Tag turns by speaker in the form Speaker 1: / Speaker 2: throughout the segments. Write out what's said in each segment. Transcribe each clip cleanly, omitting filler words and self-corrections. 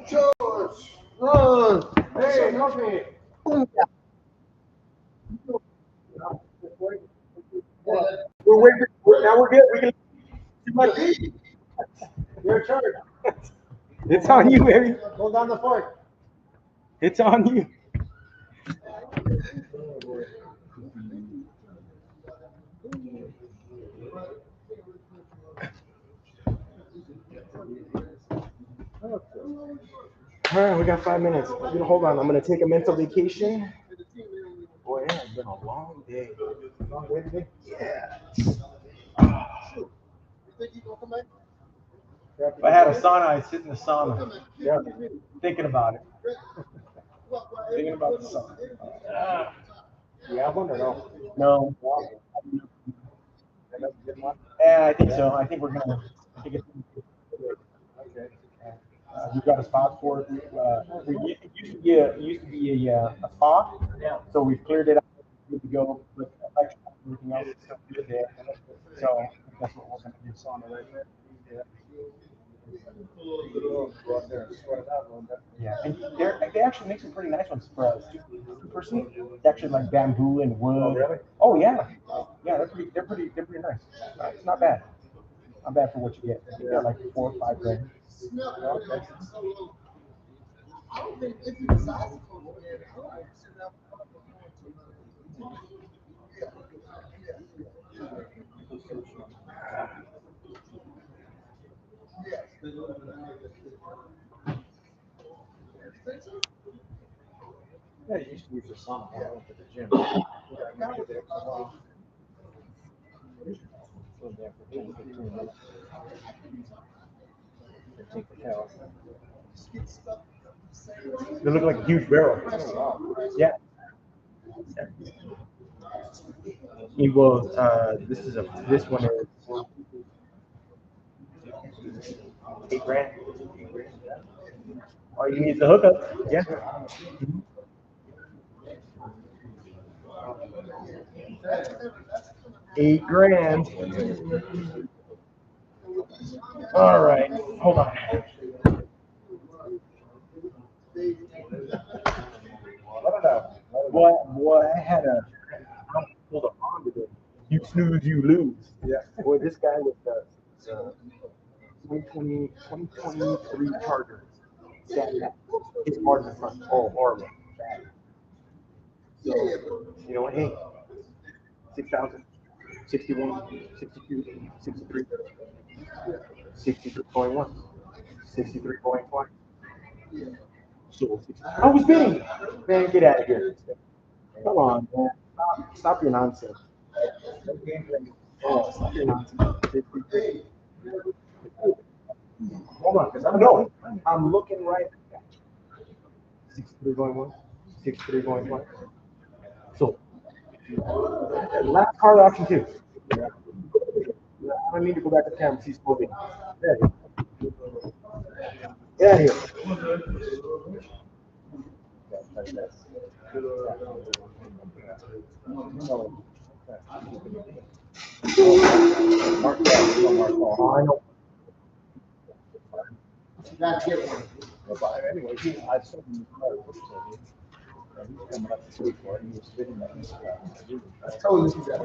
Speaker 1: George, run! Hey, help me! We're waiting. Now we're good. We can see my feet. Your turn.
Speaker 2: It's on you, baby.
Speaker 1: Hold down the fork.
Speaker 2: It's on you. All right, we got 5 minutes. Hold on. I'm gonna take a mental vacation. Boy, it has been a long day.
Speaker 1: Long way today.
Speaker 2: Yeah.
Speaker 1: If
Speaker 2: I had a sauna, I'd sit in the sauna,
Speaker 1: Yeah.
Speaker 2: thinking about it. Thinking about the sauna.
Speaker 1: You have one or no?
Speaker 2: No. Yeah, I think so. I think we're gonna. I think it's.
Speaker 1: Okay.
Speaker 2: We've got a spot for it. It used to be a spa.
Speaker 1: Yeah.
Speaker 2: So we've cleared it up. Good to go. But everything else is still good there. So that's what we're gonna do.
Speaker 1: Sauna right there. Yeah. Go out there and sweat it out a little bit.
Speaker 2: Yeah, and they actually make some pretty nice ones for us. Two-person. It's actually like bamboo and wood.
Speaker 1: Oh, really?
Speaker 2: Oh yeah, yeah. They're pretty nice. It's not bad. Not bad for what you get. You got like 4 or 5 grand.
Speaker 1: Okay. Yeah, you used to use the sauna when I went to the gym. Yeah, I did the exercise. Stood there for 10, 15 minutes. Take the towel.
Speaker 2: They look like a huge barrel. Yeah. It will. This one is 8 grand. All you need is the hookup. Yeah. 8 grand. All right. Hold on. Boy, I had a pulled a bond with it. You snooze, you lose.
Speaker 1: Yeah.
Speaker 2: Boy, this guy with the 2023 Charger. His part in the front. Oh, horrible. So, you know what? Hey, 6,000, 61, 62, 63, 63.1, 63.1. So, I was bidding. Man, get out of here. Come on, man. Stop your nonsense. Oh, stop your nonsense. 63. Hold on, because I'm looking right at that. 63.1, 63.1. So, last card option too. I need to go back to the camera. She's moving. Get out of here. Oh, I know.
Speaker 1: That's it. But anyway, I saw him in the car. He's coming up to for it. He was sitting there. I told him that.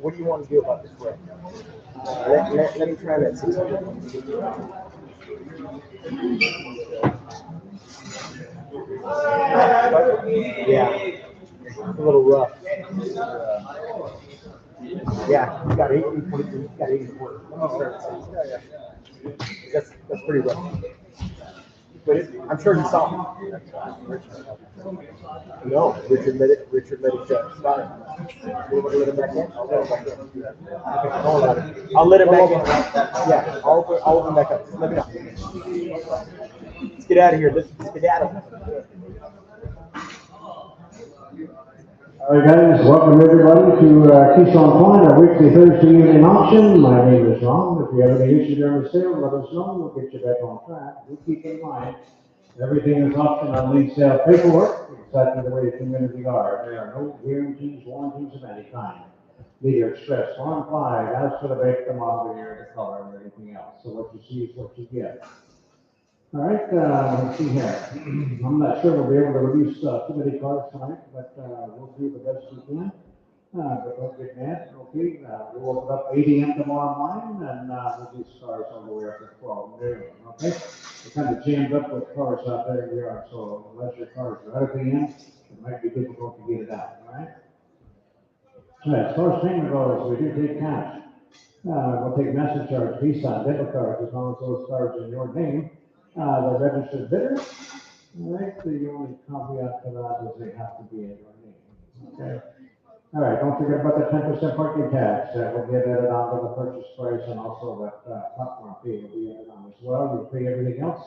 Speaker 2: What do you want to do about this way? Let me try that 600. Yeah, it's a little rough. Yeah, you got 80, 20, you got 80, 40. Let me start at 6. That's pretty rough. But I'm sure he saw it. No, Richard let it start. You want to let him back in? I'll let him back in. Okay, don't worry about it. I'll let him back in. Yeah, I'll open back up. Let me know. Let's get out of here. Let's get out of here.
Speaker 3: All right, guys, welcome everybody to Keystone Point, our weekly Thursday evening auction. My name is Ron. If you have any issues during the sale, let us know. We'll get you back on track. We keep in mind, everything is auctioned on lease sale paperwork, exactly the way the community are. There are no guarantees, warranties of any kind. Neither express or implied as to the make, the model, the year, the color, or anything else. So what you see is what you get. All right, let's see here. I'm not sure we'll be able to release too many cars tonight, but we'll do the best we can. But don't get mad, okay? We'll open up 8 a.m. tomorrow morning, and we'll do cars all the way up to 12 noon, okay? We're kind of jammed up with cars out there in the yard, so unless your cars are out at the end, it might be difficult to get it out, all right? All right, as far as payment goes, we do take cash. We'll take message charge, Visa, debit cards, as long as those cards are in your name. The registered bidder, all right, the only caveat to that is they have to be in your name, okay? All right, don't forget about the 10% parking tax, we'll get added on to the purchase price, and also that platform fee will be added on as well. You'll pay everything else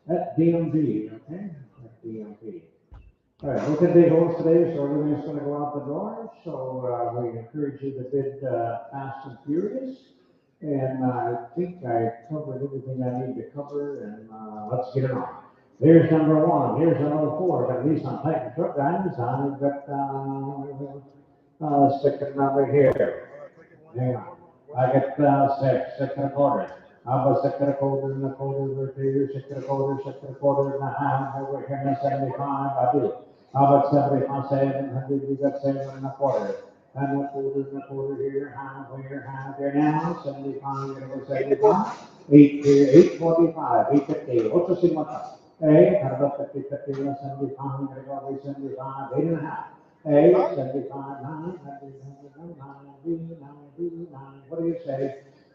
Speaker 3: at DMV, okay, at DMV. All right, look at the goals today, so everything's gonna go out the door, so we encourage you to bid fast and furious. And I think I covered everything I need to cover, and let's get it on. Here's number 1. Here's an 04. Got Nissan Titan truck guys. I've got second number here. Hang on. I got 6 and a quarter. How about 6 and a quarter and a quarter over here? 6 and a quarter and a half over here. And 75. I do. How about 75, 700? We got 7 and a quarter. And a quarter here, half here now, 75, 75, 8 here, 845, 850. What's the signal? Hey, how about 50, 50, 75, 75, 8 and a half. Hey, 75, 9, 9, what do you say?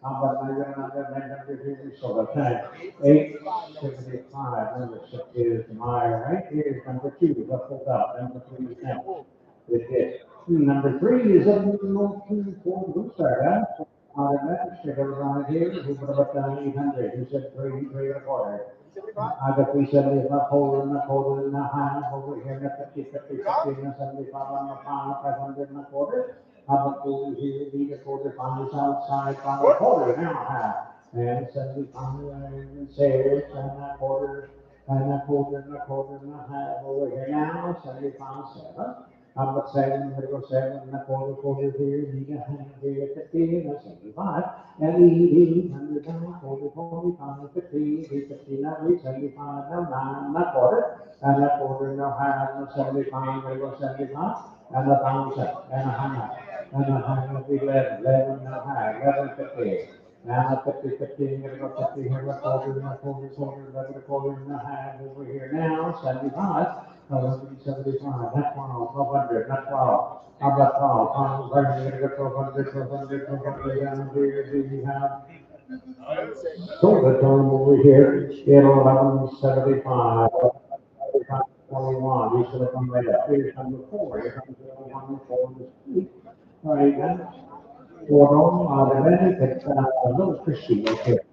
Speaker 3: How about 900, so the time, 875, number 6 is my right. Here's number 2, let's hold up, number 3 is now. It is. Number 3 is a little 2, 4, we'll start out. On the left, check everyone here, who put about 800, who said 3 and a quarter. I got 370, not holding, and a half, over here, 50, 50, 50, and 75 on the pound, 500 and a quarter. How about over here, leave a quarter, pound outside, pound a quarter, now half. And 75, and 6, and a quarter, and a quarter, and a quarter, and a half, over here now, 75, 7. How about 7, I'm gonna go 7 and a quarter here, need a hand here, 50, and 75, and 80, 100, 40, 45, 50, 50, now 75, now 9, and a quarter, and a quarter, no half, no 75, I'm gonna go 75, and a pound, and a half, and a half, 11, 11, no half, 11, 50. Now 50, 50, I'm gonna go 50 here, a quarter, and a quarter, 11, a quarter, and a half, over here now, 75. 75, that's 1200, that's 12. How about 12? I'm going to go 1200, 1200, down here. Do you have solar term over here in 1175, 21? You should have come right up. Here's number 4. Here comes the one for the street. All right, guys. For the Atlantic, it's a little crispy right here.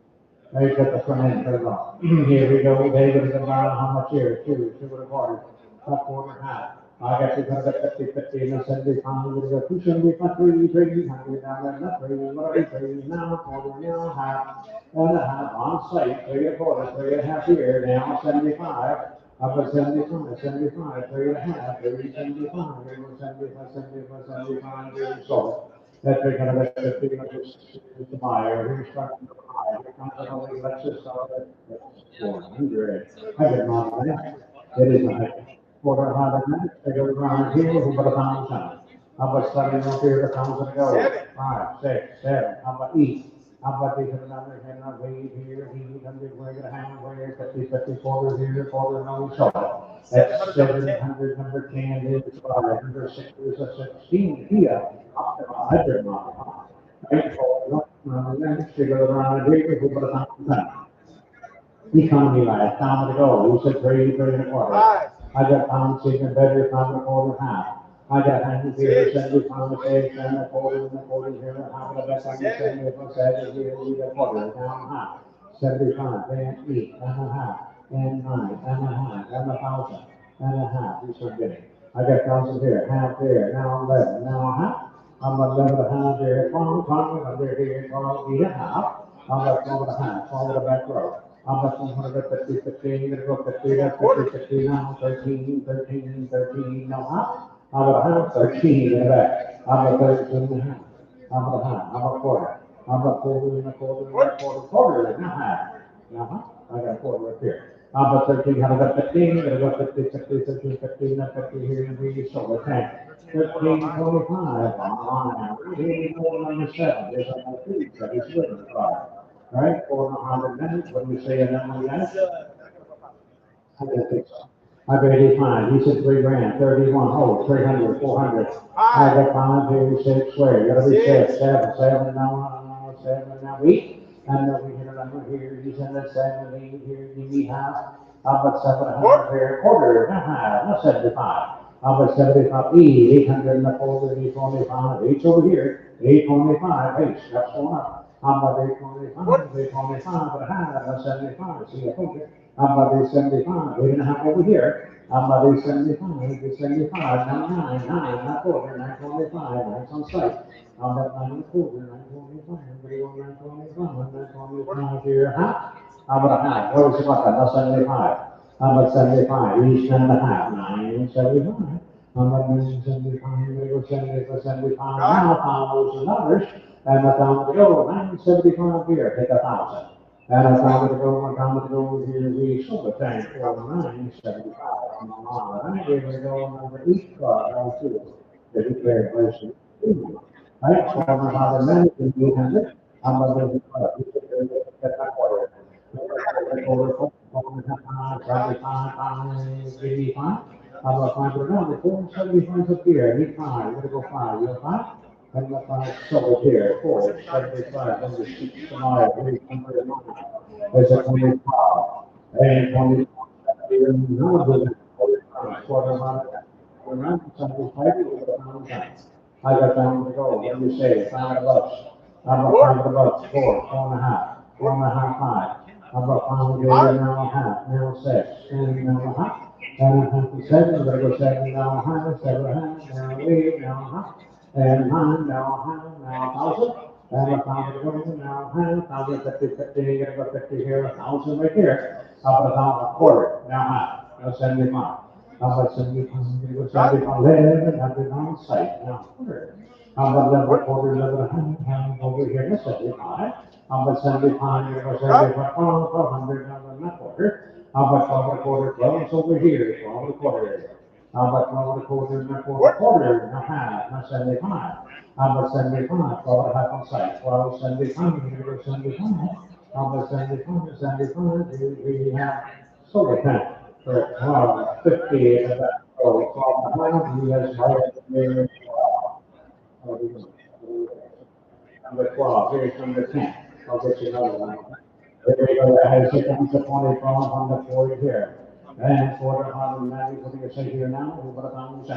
Speaker 3: They put the front end put it on. Here we go, David is about how much here? Two and a quarter, about 4.5. I got 250, and 75, we're gonna go 275, 300, down there, not 3, whatever, 3, now, quarter, now, half, and a half, on site, 3 1/4, 3.5 here, now, 75. Up at 75, 75, 3.5, 375, 75, 75, 75, sold. That's kind of a 50, the buyer, here's starting to buy, here comes the only Lexus, that's 400. I get my money. It is a quarter hundred minutes, they go around here, who put a pound time. How about starting up here, the pounds to go? 5, 6, 7, how about eat? How about these another, and not wait here, he hundred, we're gonna have, we're 50, quarters here, quarter, no, so. That's 700, number 10, is 5, number 6 is a 16, here, up to 100 miles. Right, so, next, they go around here, who put a pound time. Economy life, time to go. You said 3, 3 1/4. I got pound chicken, better pound a quarter half. I got hands here, 70 pound of eggs, and a quarter here, half of the best I can send you for 70 here, we got quarter, down half. 75, then 8.5, and 9.5, and 1,000.5. You said getting. I got 1,000 here, half there, now 11, now a half. I'm 11.5 here, 12, under here, 12, 8.5. I'm 12.5, 12 the back row. I'm at 150, 15, gonna go 50, that's 50, 50 now, 13, 13, 13, no, huh? I'm at 13 in the back. I'm at 13 and a half. I'm at a half, I'm a quarter. I'm at 40 and a quarter, and a quarter, quarter and a half. I got a quarter up here. I'm at 13, I'm at 15, gonna go 50, 50, 13, 15, and 50 here, and we so okay. 13, 25, on, here we go, number 7, there's another 3, so it's good, 5. Right, 400 minutes, when we say a number of minutes. I got 85, you said 3 grand, 31, oh, 300, 400. I got 5, here, 6, where, you gotta be 6, 7, 7, now, 7, now, 8. And then we hit a number here, you said that 7, 8, here, you need half. How about 700 here, quarter, not 75. How about 75, 800 and a quarter, 825, 8 over here, 825, hey, that's going up. How about 825, 825, but a half, 75, see, I told you. How about 875, 8.5 over here. How about 875, 875, 99, 9, not quarter, 925, 9 on site. How about 9 and a quarter, 925, 925, 925 here, half. How about a half, what was it about that, that's 75. How about 75, each and a half, 975. How about 975, 75, now, follows the numbers. And a pound to go, 975 here, take 1,000. And a pound to go, 1 pound to go, here we sold the tank for 975. And here we go, number 8, L2. The declared version. Right, so I'm about 9,800. I'm about to get that quarter. Over 85. I'm about 500, 475 up here, 85, we're gonna go 5, you're 5? And the 5 sold here, 4, 75, number 6, 5, 800, there's a 25, and 20, now we're going to quarter mile, we're not 75, I got down to go, what do you say, $5? I'm about $5, 4.5, 4.5, 5. I'm about $5 now a half, now 6, and now a half. And a half to 7, we're gonna go 7 now a half, 7 a half, now 8, now a half. And 9, now a half, now 1,000. And 1,000 go, now a half, 1,050, 50, you're gonna go 50 here, 1,000 right here. Up at 1,000, quarter, now half, now 75. How about 75, you're gonna go 75, 11, on site, now quarter. How about 11, quarter, 11 a half, over here, that's 75. How about 75, you're gonna go 75, 100, not quarter. How about 12 1/4, 12 is over here, 12 1/4. How about 12 1/4, not quarter, not half, not 75. How about 75, 12.5 on site, 12, 75, you're gonna go 75. How about 75, 75, we have solar tank for 50 at that, so 12.5, he has right there. Number 12, here's number 10, I'll get you another one. There we go, that has it down to 20 on the 40 here. And quarter, 190, what do you say here now? We've got 1,000.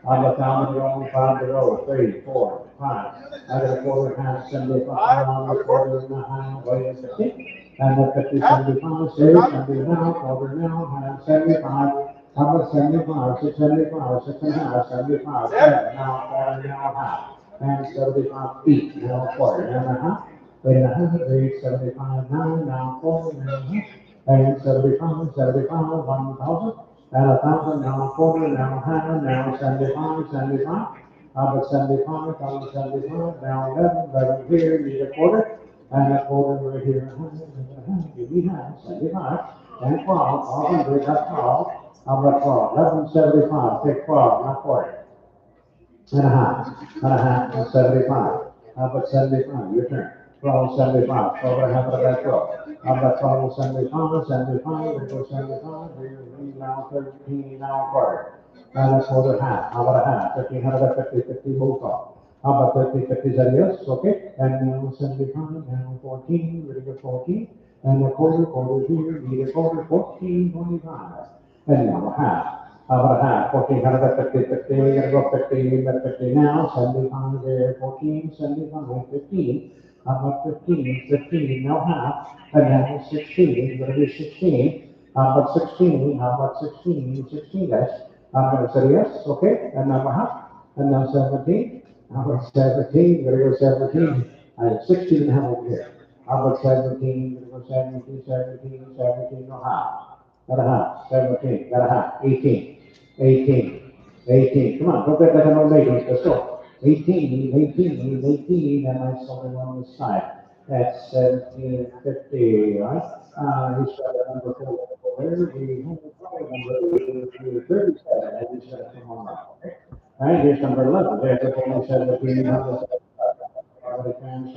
Speaker 3: I got down to go, 5 to go, 3, 4, 5. I got a quarter, half, 75, a quarter and a half, way is 50. and the 50, 75, 600 now, quarter now, 75, how about 75, 675, 6.5, 75, 7 now, quarter now, half, and 75 feet, now quarter, and a half, wait a half, 75, 9, now quarter, and a half, and 75, 75, 1,000, and 1,000, now quarter, now half, now 75, 75, how about 75, 75, now 11, 11 here, need a quarter, and a quarter right here, give me half, 75, and 12, 100, that's 12, how about 12, 1175, take 12, not 40, and a half, and 75, how about 75, your turn, 1275, 12 and a half, what about 12, how about 1275, 75, we go 75, we now 13, now a quarter, and a quarter half, how about a half, 1,550, 50, move on. How about 50, 50 adios, okay, and now 75, now 14, we're gonna go 14, and a quarter, quarter here, need a quarter, 14, 25, and now a half. How about a half? 14, how about 50, 50, we're gonna go 50, but 50 now, 75 there, 14, 75, 15. How about 15, 15, no half, and now 16, gonna be 16. How about 16, how about 16, 16 guys. I'm gonna say yes, okay, and now a half, and now 17. How about 17, we're gonna go 17. I have 16 and a half over here. How about 17, we're gonna go 17, 17, 17, no half. Got a half, 17, got a half, 18, 18, 18. Come on, don't get that on ladies, let's go. 18, 18, 18, and I saw them on the side. That's 1750, right? He's got a number 4 there. We have number 37, and he's got a come on now, okay? All right, here's number 11. There's the 17, number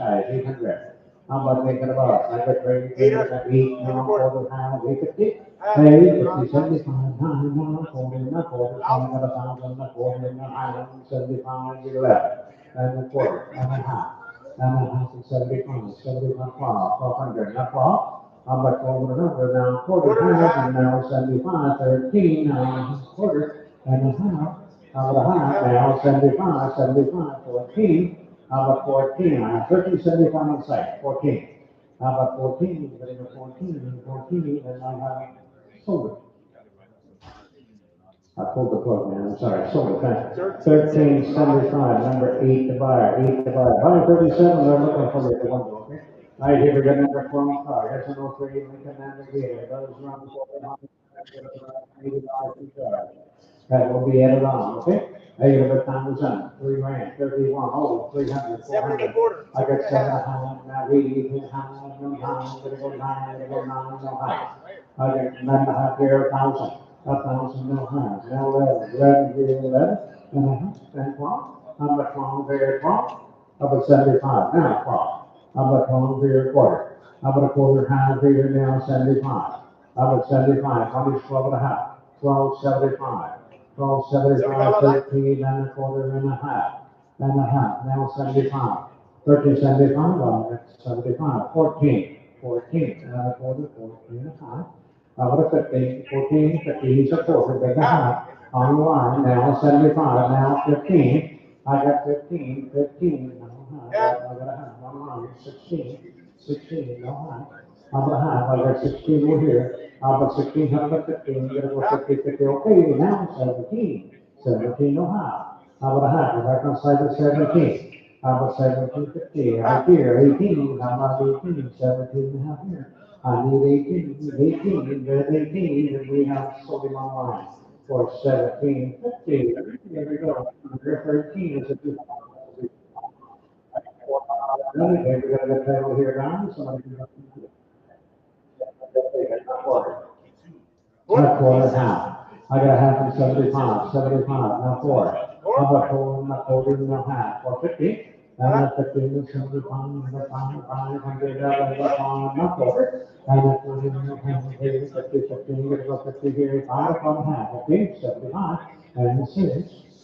Speaker 3: 800. How about making about? I got ready to get that 8, now, quarter, half, 850. Hey, 50, 75, 9, now, quarter, not quarter, some got 1,000, not quarter, not half, 75, 11, and a quarter, and a half, and a half, and 75, 75, 1,200, not 12. How about 12 and another, now, quarter, half, and now 75, 13, now, quarter, and a half. How about a half, now 75, 75, 14. How about 14? I have 13, 75 on the site, 14. How about 14? We're going to go 14, and 14, and I have sold it. I pulled the plug, man, I'm sorry, sold it, 1375, number 8 to buy, 8 to buy. 137, they're looking for you at the window, okay? All right, here we got number 12 car, that's an 03 Lincoln Navigator, those run for 185. That will be added on, okay? Hey, number time is up, 3 grand, 31, oh, 300, 400. I got 7 high, now 8 high, no high, gonna go 9, gonna go 9, no high. I got 9.5 here, 1,000, 1,000, no high, now 11, 11, 11, and a half, and 12. Number 12, here, 12. How about 75, now 12. How about 12 here, quarter? How about a quarter high here, now 75. How about 75, 12 and a half, 12.75. 12.75, 13 and a quarter and a half, now 75, 13.75, 75, 14, 14, and a quarter, 14 and a half. How about a 15, 14, 15, he's a quarter, big and a half, on the line, now 75, now 15, I got 15, 15, no half, I got a half, on the line, 16, 16, no half. How about a half? I got 16 over here. How about 16? How about 15? You're gonna go 50, 50. Okay, now 17. 17, no half. How about a half? We're back on side of 17. How about 17, 50? Right here, 18. How about 18? 17 and a half here. I need 18, 18, there's 18, and we have sold him online for 17.50. There we go. Number 13 is a good. Okay, we got a title here down. Somebody can. Not quarter, half. I got a half and 75, 75, not 4. How about 4, not quarter, not half, or 50? And a 15, 75, not 500, not 4. And a 40, not half, 50, 15, you're gonna go 50 here, 5 on half, okay, 75, and 6.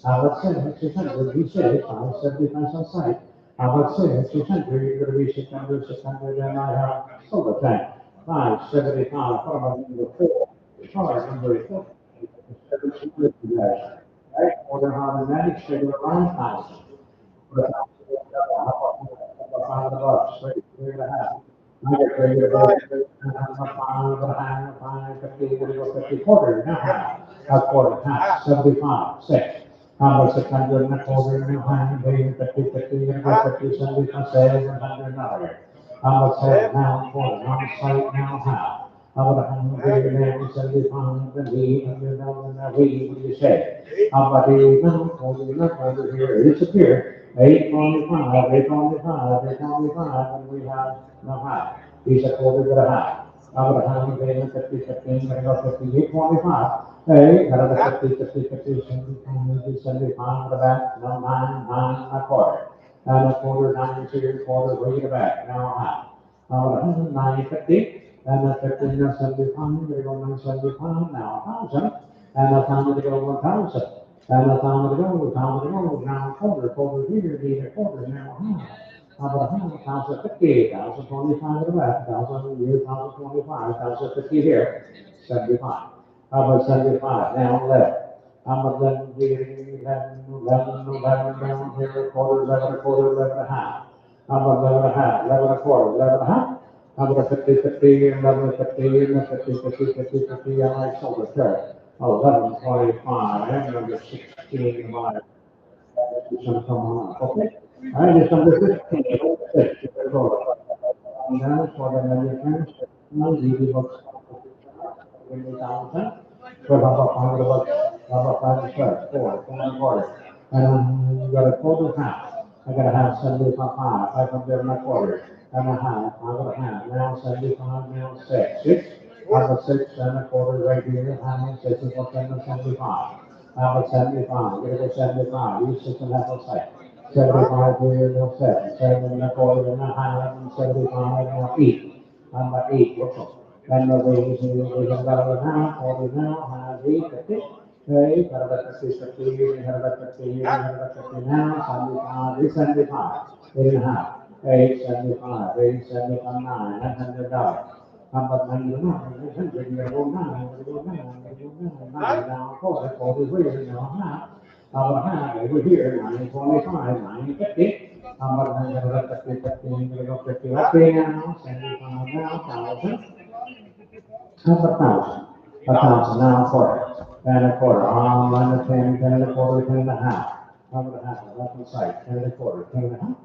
Speaker 3: How about 6? 600, be 6, 75 on site. How about 6? 600, you're gonna be 600, 600, and I have sold the tank. 575, what about number 4? Car number 4. 750 guys. Right? Order automatic, schedule around 1,000. $500, right? 3.5. I get ready to go. Five, 50, we're gonna go 50 quarter, now half, a quarter, half, 75, 6. How about 600 and a quarter, now half, 50, 50, we're gonna go 50, 75, 700 dollars. How about 7, now quarter, now slight, now half. How about 100, now 75, and we, and we, what do you say? How about 8, now quarter, here, it's a here. 825, 825, 825, and we have no half. He's a quarter to the half. Now the half is 50, 15, going to go 50, 825. Hey, got a 50, 50, 50, 75, 75 at the back. No, 9, 9, a quarter. And a quarter, 9 to your quarter, bring it back. Now a half. Now the 9, 50, and a 15, 75, going to go 975, now a 1,000. And a time to go 1,000. And a time to go, time to go, now a quarter, quarter here, need a quarter, now a half. How about a hundred, 1,050, 1,025 to the left, 1,000 here, 1,025, 1,050 here, 75. How about 75? Now 11. How about 11 here, 11, 11, 11 down here, a quarter, 11, a quarter, 11 and a half. How about 11 and a half, 11 a quarter, 11 and a half? How about a 50, 50, 11, 50, 50, 50, 50, 50, I like shoulder third. 11, 25, and number 16, my, some come on, okay? All right, it's number 15, six, now for the management, now really looks 20,000. So how about 5 square, 4, 4 and a quarter. And you got a quarter half. I gotta have 75, 500 and a quarter. And a half, I got a half, now 75, now 6. 6. I have a 6 and a quarter right here, and 6 is what 75. I have a 75, get it 75, use 6 and a half on site. 75 here, no 7, 7 and a quarter and a half, and 75 and a 8. I'm at 8, what's up? And the way we have got a half, or now, have 8, 50. Okay, got about 50, 50, we have about 50, we have about 50 now, 75, 75, 8 and a half, 8, 75, 8, 75, 9, $900. How about 99, 100, you gotta go 9, you gotta go 9, you gotta go 9, 9, now, 40, 43, now, half. How about half, over here, 925, 950. How about 950, 50, you gotta go 50, okay now, 75 now, 1,000. How about 1,000? 1,000 now, a quarter, and a quarter, line of 10, 10 and a quarter, 10 and a half. How about a half, left hand side, 10 and a quarter, 10 and a half.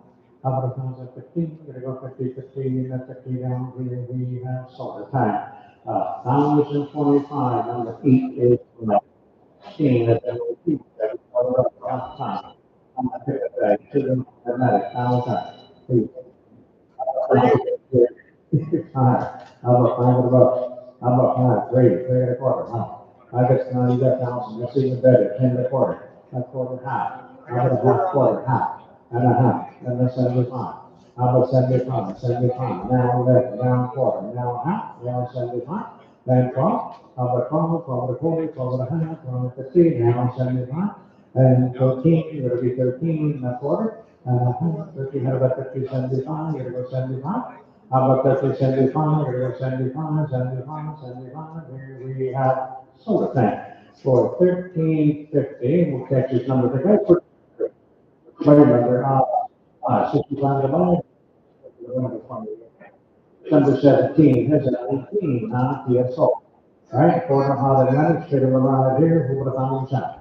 Speaker 3: How about 1,050? We're gonna go 50, 50, and 50 down here, we have solar time. 1,025, number 8 is 16, that's a repeat, that's a time. I'm gonna pick that, children, automatic, 1,000. How about 5 bucks? How about 5? Great, 3 and a quarter, huh? I guess now you got 1,000, that's even better, 10 and a quarter, a quarter, half. How about a half quarter, half, and a half, and then 75. How about 75, 75, now 11, now a quarter, now a half, now 75, then 12. How about 12, 12 and a quarter, 12 and a half, 12 and 15, now 75, and 13, you're gonna be 13 and a quarter, and a half, 13, how about 50, 75, you're gonna go 75. How about 50, 75, you're gonna go 75, 75, 75, here we have solar tank for 1350, we'll catch this number today. Wait a minute, 65 divided. Number 17, here's an 18, PSO. Right, quarter how they managed to around here, who would have found himself?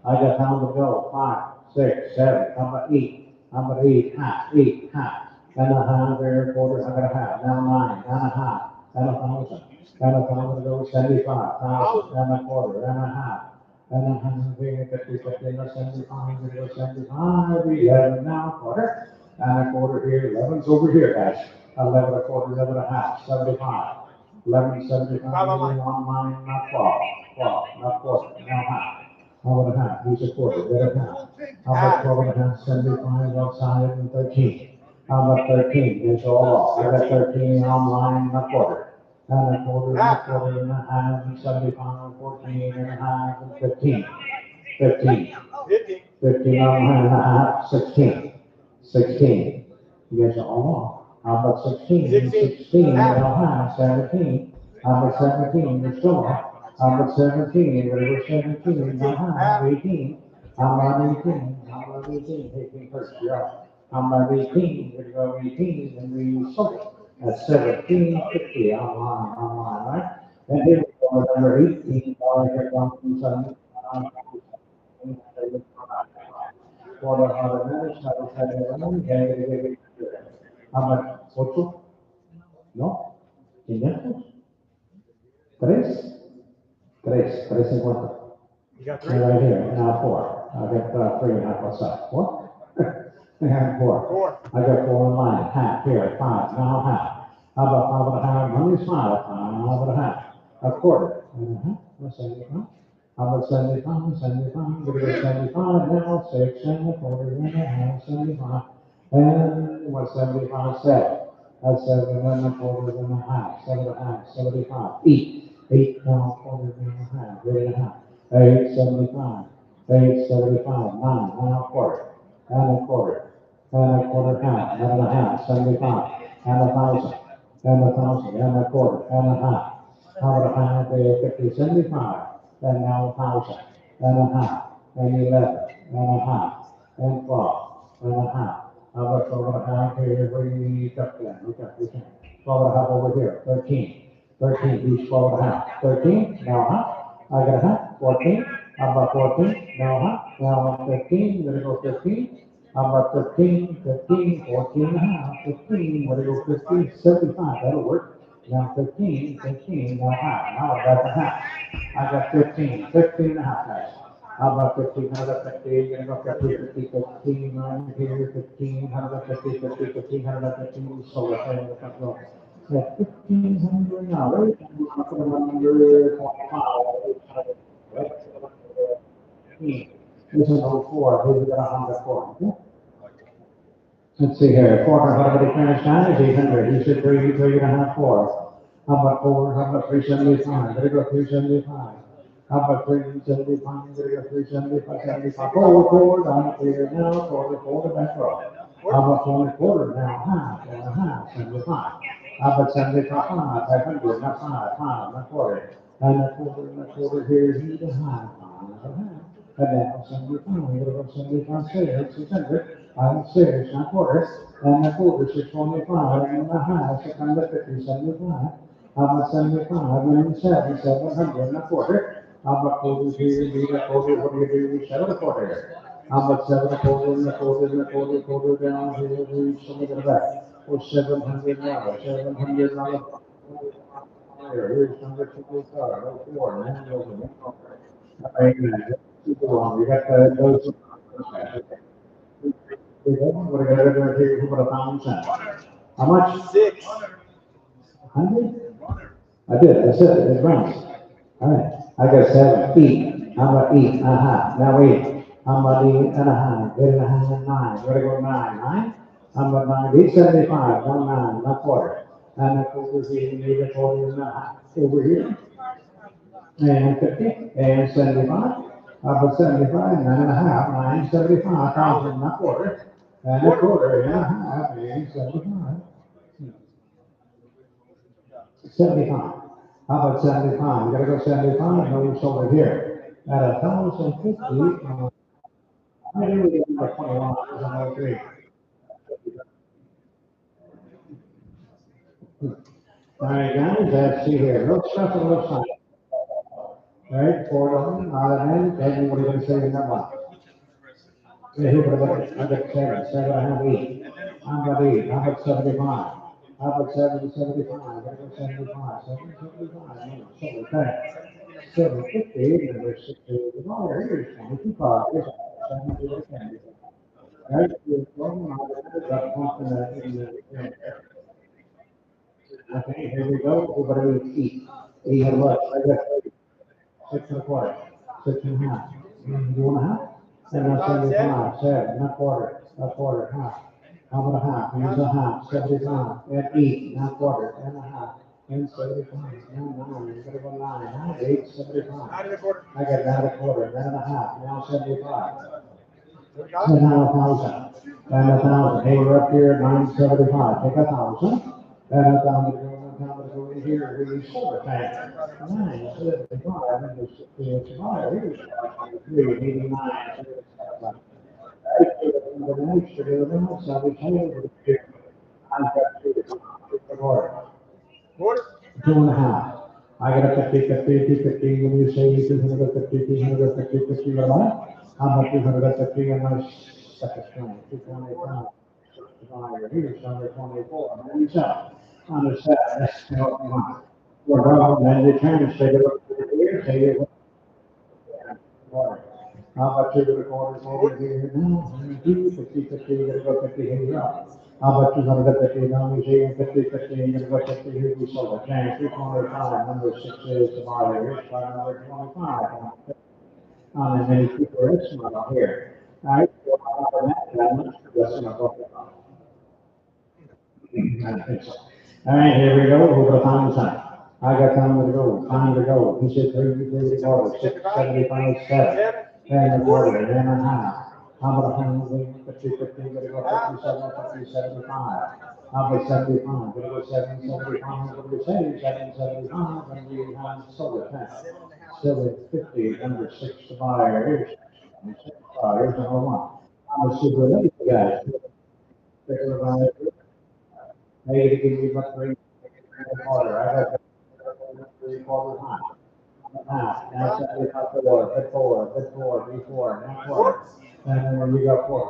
Speaker 3: I got found to go, 5, 6, 7, number 8, half, 8, half. And a half, there, quarter, I got a half, now 9, and a half, and a 1,000. And a 1,000 to go, 75,000, and a quarter, and a half. And a half, here, 50, 50, and a 75, we go 75, we have now quarter. And a quarter here, 11's over here, guys. 11 a quarter, 11 and a half, 75. 11, 75, online, not 12, 12, not quarter, now half. How about a half? He's a quarter, get a half. How about 12 and a half, 75 outside, and 13. How about 13? It's all off. I got 13 online, not quarter. And a quarter, and a half, and 75, 14 and a half, and 15. 15. 15 online and a half, 16. 16. You guys are all off. How about 16? 16, now half, 17. How about 17? You're still off. How about 17? We're going 17, now half, 18. How about 18? How about 18? 18 first, you're off. How about 18? We're going to go 18, and we sold it. At 1750 online, right? And here we go, number 18, here comes from 7, for the automatic, how much? 8? ¿No? 500? 3? 350.
Speaker 2: You got
Speaker 3: And right here, now 4. I got 3.5, what's that? 4? I have 4.
Speaker 2: 4.
Speaker 3: I got 4 in line, half here, 5, now half. How about 5.5? Money's 5.5. A quarter. What's 75? How about 75? 75. We're going to go 75 now, 6 and a quarter, and a half, 75. And what's 75? 7. That's 7 and a quarter and a half, 7.5, 75. 8 now, quarter and a half, 8.5. 8.75, 8.75, 9, and a quarter, and a quarter, and a quarter half, and a half, 75, and 1,000, and 1,000, and a quarter, and a half. How about a half, 50, 75, and now 1,000, and a half, and 11, and a half, and 12, and a half. How about 12 and a half here, we got that, we got 12 and a half over here, 13, 13, each 12 and a half, 13, now half. I got a half, 14, how about 14, now half, now 15, we're gonna go 15, how about 15, 15, 14 and a half, 15, we're gonna go 15, 75, that'll work. Now 15, 15, now half, now I got the half. I got 15, 15 and a half, guys. How about 15, 150, gonna go 50, 50, 15, right here, 15, 150, 50, 15, 115, so we're saying the control. Yeah, 1,500 now, right? I'm under 25. This is 04, who's got 104? Okay? Let's see here, 400 finish time is 800, you should 3.5, 4. How about 4, how about 375, better go 375. How about 375, better go 375, 75, 4, down here now, 4 back row. How about 4 quarter now, half, and a half, 75. How about 75, 500, not 5, not quarter. And a quarter here, he to half, and a half. And now 75, we're going to 75, 600. I'm serious, not quarter. And a quarter, 625, and a half, 650, 75. How about 75, and 700, and a quarter. How about quarter here, be a quarter, what do you do? 7 a quarter. How about 7 a quarter, and a quarter, and a quarter, quarter down here, reach some of the back. Or 700 now, 700 now. Here's number 25, 04, and then goes in. We got those. What are going to do here? Who put a £1,000? How much? 100? I did. I said it. It runs. All right. I got 7. 8. How about 8? Now 8. How about 8 and a half? 8 and a half and 9. Where to go 9? 9? How about 9? 875. 1 9. Not quarter. And a quarter here. Maybe a quarter and a half. Over here. And 50. And 75. How about 75? 9 and a half. 9. 75. 1,000. Not quarter. And a quarter and a half. And 75. 75. How about 75? We gotta go 75. No, it's over here. At 1,050. Maybe we get like 21. There's another 3. All right, guys. Let's see here. Let's stuff on the left side. All right, 4 of them. Out of them. Then what are you gonna say in that one? Yeah, who put it? I got 7. 7. I have 8. How about 8? How about 75? How about 7, 75? I got 75. 7, 75. No, 750. Number 60. Oh, here's 22. Here's 710. Right? Okay, here we go. Everybody will eat. 8 and what? I got 6 and a quarter. 6 and a half. You want a half? 75, 7, not quarter, half. How about a half? Here's a half, 75, and 8, not quarter, and a half, and 75, and 9, you gotta go 9, huh? 8, 75. I got 9 and a quarter, 9 and a half, now 75. And now 1,000, and 1,000. Hey, we're up here at 975. Take 1,000, and 1,000 to go in here. Here's silver tank. 975, and there's 65. Here's 389. The next to do the most, I would tell you, 2.5. I got a 50, 50, 50, when you say 250, 250, 50, what about it? How about 250 and my second string, 225. Here's number 24, 97. On the set, that's what you want. We're going, then you turn and say, look here, say it. How about you to record over here now? 50, 50, you're gonna go 50 here, you're up. How about you gonna go 50 down, you say 50, 50, you're gonna go 50 here, we sold it. Change 325, number 6 is the buyer, here's file number 25. And then you keep the rest of them here. All right, so after that, that's enough of it. I think so. All right, here we go, we're gonna find the time. I got time to go, time to go. He said 30, 40, 6, 75, 7. And the quarter, and then a half. How about 100, 50, 50, gonna go 57, 50, 75. How about 75, gonna go 7, 75, gonna go 7, 75, and we have solar panel. Still at 50, number 6 to buy, here's number 1. I'm a super late guy. Hey, to give you about 3 quarter, I got 3/4 high. Now 75 to lower, bit 4, bit 4, B4, now quarter. And then you got 4,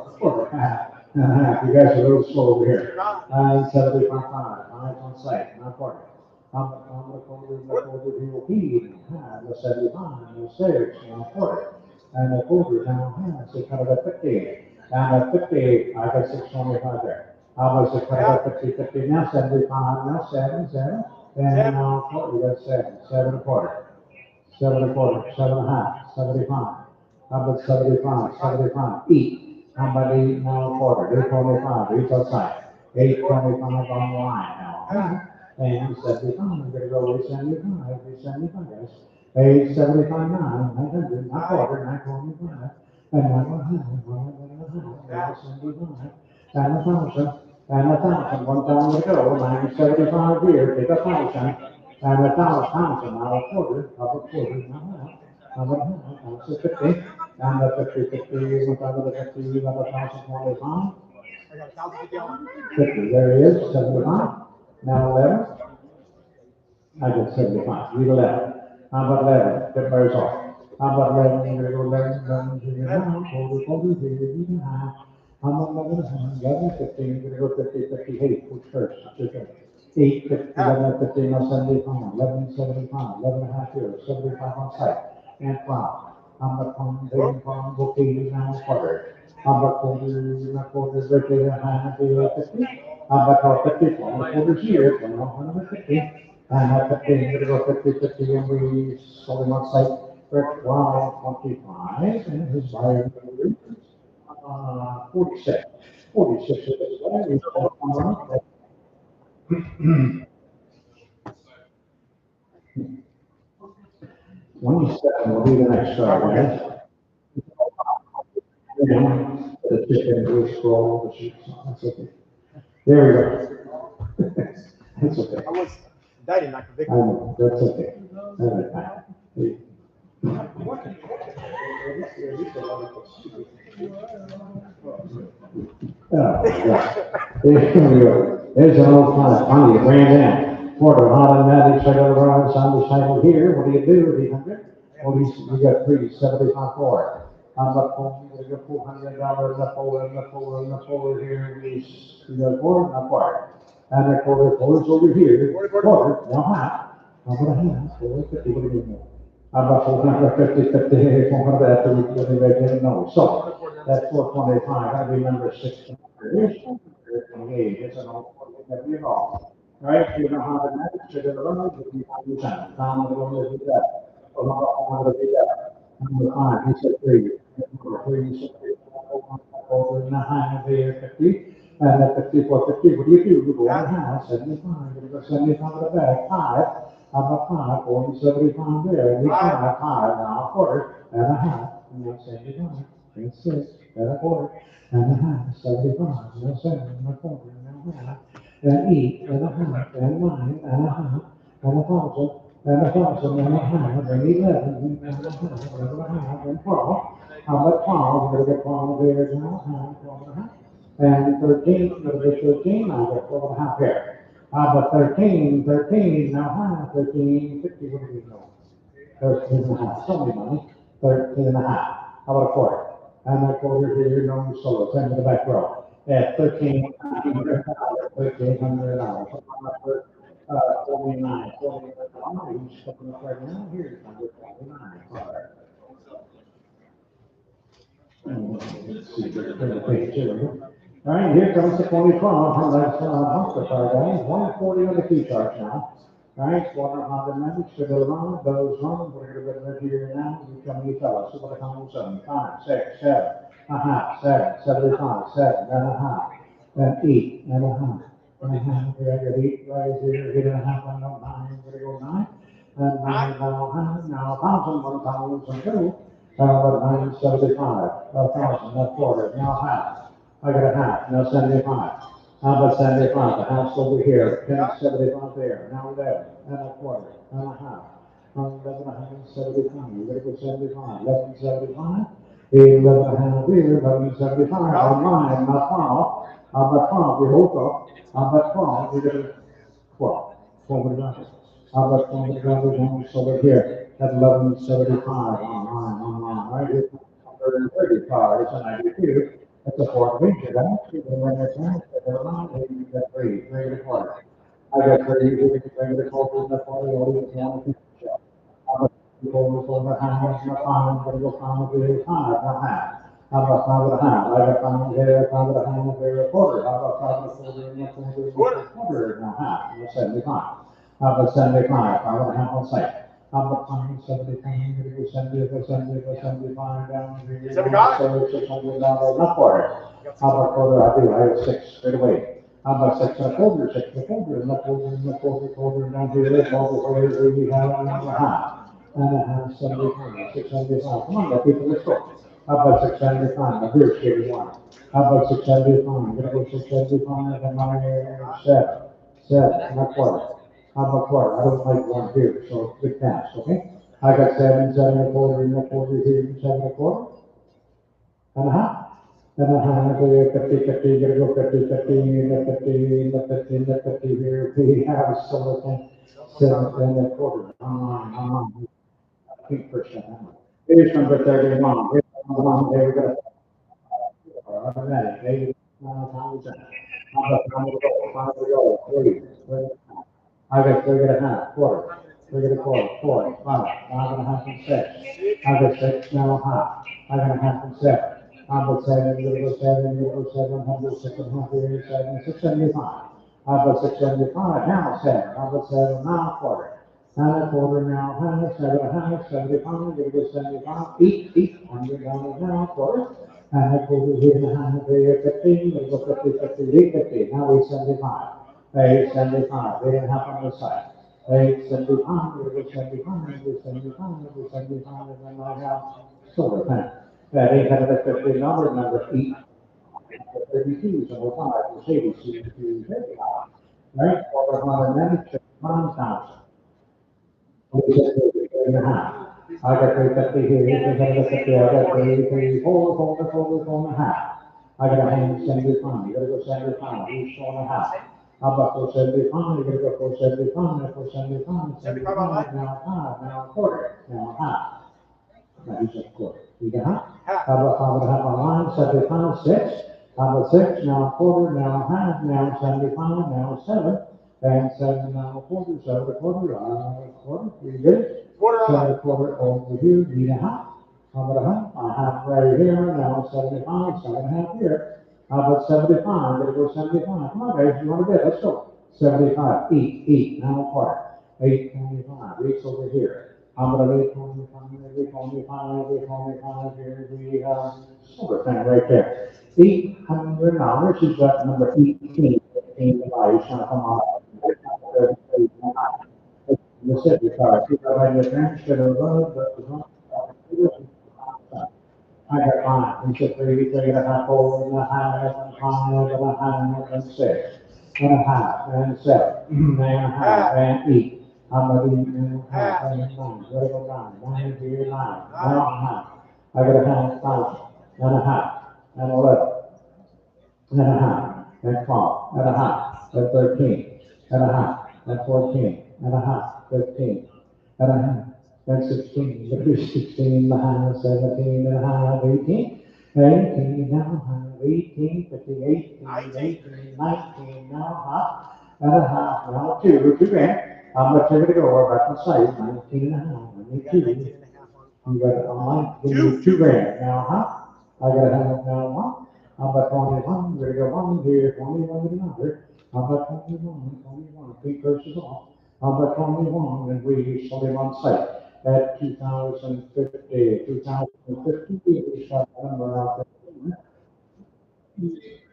Speaker 3: you guys are a little slow over here. 75, 5 on site, now quarter. I'm gonna call you POP, the 75, the 6, now quarter. And the quarter down, so kind of a 50. And at 50, I got 625 there. How about 50, 50, now 75, now 7, 7. And now quarter, you got 7 1/4. 7 1/4, 7.5, 75. How about 75, 75, 8. How about 8 now a quarter, 825, 8 outside. 825 on the line now. And 75, I'm gonna go 875, 875, guys. 875, 900, not quarter, 925. And 975, and 1,000, and 1,000, 1,000 to go, 975 here, take a 1,000. And 1,000, now a quarter, now a quarter, now a 50, and a 50, 50, 1,050, 1,025. 50, there he is, 75. Now 11. I got 75, leave 11. How about 11? Get those off. How about 11? You're gonna go 11, 11, here now, hold it, here, you have. How about 11, 11, 15, you're gonna go 50, 50, hey, who's first? It's your turn. 8, 50, 11, 15, no, 75, 11, 75, 11 and a half here, 75 on site, and 12. How about from booking now quarter? How about quarters right there, 50? How about 50, quarters here, 150. And at 50, we're gonna go 50, 50, and we sold him on site for 12.25, and his buyer number is 46. 46 is his buyer, he's 27 will be the next guys. The chicken will scroll, the sheep, that's okay. There we go. That's okay.
Speaker 2: That is not
Speaker 3: I
Speaker 2: convicted.
Speaker 3: know, that's okay. All right. Here we go. There's an old funny, you ran in. Quarter, automatic, second round, sound recycle here. What do you do with 800? Well, we got 375 for it. How about we got $400 left over here. We got quarter, not quarter. And the quarter's over here. Quarter, now half. How about a half? 450, what do you do? How about 450, 50, 400 after we put it back in? No. So that's 425. Gotta be number 6. Here's 28. It's an old one. That you know. Right? You know how to manage it in the road. You can do that. Down the road, do that. Number 5, he said 3. Number 3, he said 3. Over in the high there, 50. And at 54, 50, what do you do? You go on the high, 75. You go 75 to the back, 5. How about 5? Going to 75 there. And you 5, now a quarter, and a half. And now 75. And 6, and a quarter, and a half. 75, and a 7, and a quarter, and a half. And 8, and a half, and 9, and a half, and 1,000. And 1,000, and a half, and 11, and a half, and 12. How about 12? We're gonna get 12 there now, 12 and a half. And 13, we're gonna get 13, I'll get 12 and a half here. How about 13, 13, now high, 13, 50, what do we know? 13 and a half, so many money, 13 and a half. How about a quarter? And that quarter here, no solo, send to the back row. At $1,300, $1,300. 49, 49, he's stepping up right now, here's number 49. Let's see, turn the page here. All right, here comes the 2012, that's Monster Car guys, 140 on the key charge now. All right, water Honda Magic, should go around, those run, we're gonna go right here now, you come, you tell us, so what comes on, 5, 6, 7, a half, 7, 75, 7, and a half, then 8, and a half, and a half, we're gonna get 8 right here, 8 and a half, and 9, we're gonna go 9, and 9, now 1,000, 1,000, 2, but 975, 1,000, that quarter, now half. I got a half, now 75. How about 75? The house over here, 1075 there, now 11, and a quarter, and a half. 1175, you gotta go 75, 1175, 11 and a half here, 1175, on mine, not 12. How about 12? You hook up. How about 12? You gotta 12. $400. How about $400 on over here at 1175 on right here. 130 cars, and I do too. That's a fourth feature, that's when they're trying to they're around, you got three to quarter. I got three, you can bring the quarter in the quarter, all you want to show. How about the quarter over half, and a pound, but it'll pound to 5, not half. How about 5 and a half? I got 5 there, 5 and a half there, a quarter. How about 5 and a quarter, and a quarter, and a half, and a 75. How about 75, 5 and a half on site. How about 75, 75 down here. 75? So $600, not quarter. How about quarter? I have 6 straight away. How about 6 and a quarter, 6 and a quarter, and a quarter, and a quarter, quarter, down here, quarter, we have and a half. And a half, 75, 675. Come on, people, let's go. How about 675? Now here's 81. How about 675? I'm gonna go 675 and 7, 7, not quarter. How about quarter? I don't like one here, so good pass, okay? I got 7, 7 and a quarter, and a quarter here, 7 and a quarter, and a half. And a half, 50, 50, gonna go 50, 50, and the 50, and the 50, and the 50 here. We have a silver thing, 7 and a quarter. I think percent. Here's number 31. Here's number 1. Here we go. Automatic. Maybe 1,000. How about 5 to go? 3. I got 3 and a half, quarter. 3 and a quarter, 4, 5, 5 and a half and 6. I got 6, now a half. I got a half and 7. I got 7, you go 7, you go 700, 6 and a half, 7, 675. I got 675, now 7. I got 7, now a quarter. Now a quarter, now half, 7 and a half, 75, you go 75, 8, 100 dollars now a quarter. And I quarter here and a half, 15, you go 50, 50, 50, now 875. 875, 8 and a half on the side. 875, we go 75, we go 75, we go 75, and then I have silver pen. That $850 number, 8, 32, so 5, Mercedes, 2, right? Over 100, 1,000. And a half. I got 350 here, 350, I got 3, 4 and a half. I got 175, you gotta go 75, each 4 and a half. How about 475, you gotta go 475, 475, 75, now 5, now a quarter, now a half. Now he's a quarter. You got half? How about 5 and a half on line, 75, 6. How about 6, now a quarter, now a half, now 75, now 7. And 7 now a quarter, 7 a quarter, you get it? 7 a quarter over here, need a half. How about a half? A half right here, now 75, 7 and a half here. How about 75? I'm gonna go 75. Come on, guys, you want to bid? Let's go. 75, 8, now a quarter. 825, 8's over here. How about 825, 825 here? We have silver thing right there. $800. She's got number 18. 18 device. Now come on. The city car. She got right there. I got 5 and 6, 3 and a half, 4 and a half, and 5 and a half, and 6 and a half, and 7 and a half, and 8. I'm gonna be in half, and 9, very good 9 here, 9, now a half. I got a half, 1,000, and a half, and 11, and a half, and 12, and a half, and 13, and a half, and 14, and a half, 15, and a half, and 16, the 16 and a half, 17 and a half, 18, 18 and a half, 18, 50, 18, 19 and a half, and a half, now two grand. I'm gonna take it to go back on site, 19 and a half, I need two. You got a month, give me 2 grand. Now, I gotta have now one. How about 21? We're gonna go one here, 21 with another. How about 21? 21. Three curses off. How about 21? And we use 21 site at 2050. 2050, we shot that number out there.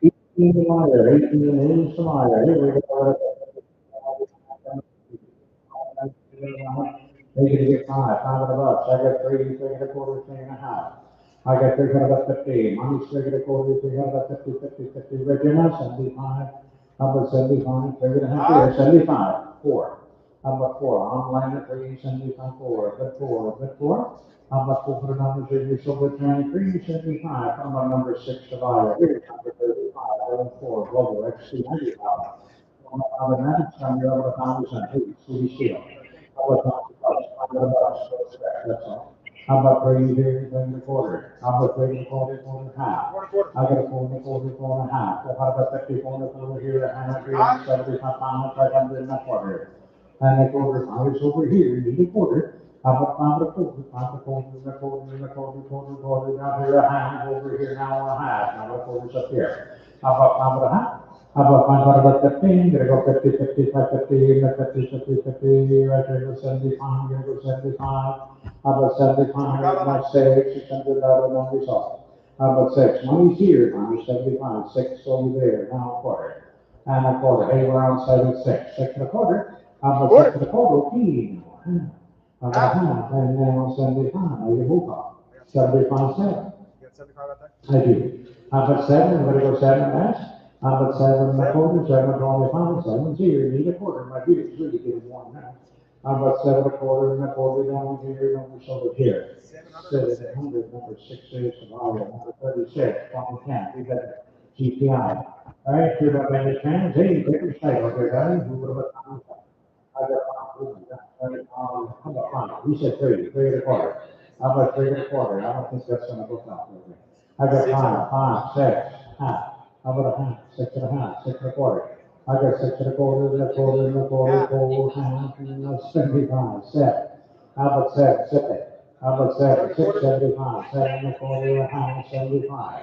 Speaker 3: 18 liar, 18 is liar. Here we go. They can get five of the bucks. I got three, three and a quarter, three and a half. I got 350. Money's three and a quarter, 350, 50, 50. Regular, 75. How about 75? Three and a half here, 75. Four. How about four? Online at 375, four. But four, but four. How about 400 numbers here? You sold it 23, 75. How about number six divided? Here's number 35, 4. Global XC 95. On the next time you're over 1,000, hey, see, how about $100? That's all. How about bringing it in the quarter? How about bringing the quarter, quarter and a half? I got a quarter, quarter, quarter and a half. Well, how about 50, quarter here, and a 375 pounds, 500 and a quarter. And a quarter, I was over here, in the quarter. How about five and a quarter, five and a quarter, and a quarter, and a quarter, quarter, quarter, down here a half, over here now a half, now a quarter's up here. How about five and a half? How about 515? Gonna go 50, 50, 50, 50, 50, 50, right here, go 75, gonna go 75. How about 75? Now six, 600 out of one result. How about six? Money's here, minus 75, six over there, now a quarter. And a quarter, hey, we're on 76, six and a quarter. How about six and a quarter? Okay. How about half? And now 75, now you move up. 75 cents. I do. How about seven? I'm gonna go seven last. How about seven and a quarter, 725, 7 here, need a quarter, my dear, it's really getting warm now. How about seven and a quarter and a quarter down here, number so here. 700, number 6 is tomorrow, number 36, 2010, we got GPI. All right, here about many trends, hey, take your state, okay, guys, who would have I got how about five? You said three, three and a quarter. How about three and a quarter? I don't think that's gonna go down. I got five, six, half. How about a half? Six and a half, six and a quarter. I got six and a quarter, and a quarter, and a quarter, four, half, and a 75, seven. How about seven, seven? How about seven, 675, seven and a quarter, a half, 75.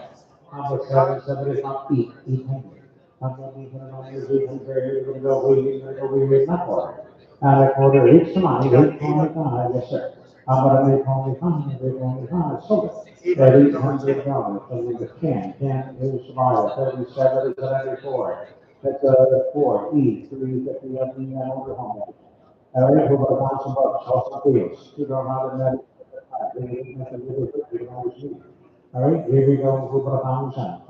Speaker 3: How about 775, eight hundred. How about even numbers, even very, even though we not quarter. And a quarter, each time, 825, yes, sir. How about an 825, 825, sold it. $800 from number 10. 10 is tomorrow, 37 is 94. That's four, E, 350 up in the older home. All right, we're about $1,000, house of fields. You don't have that. All right, here we go, we're about 1,000.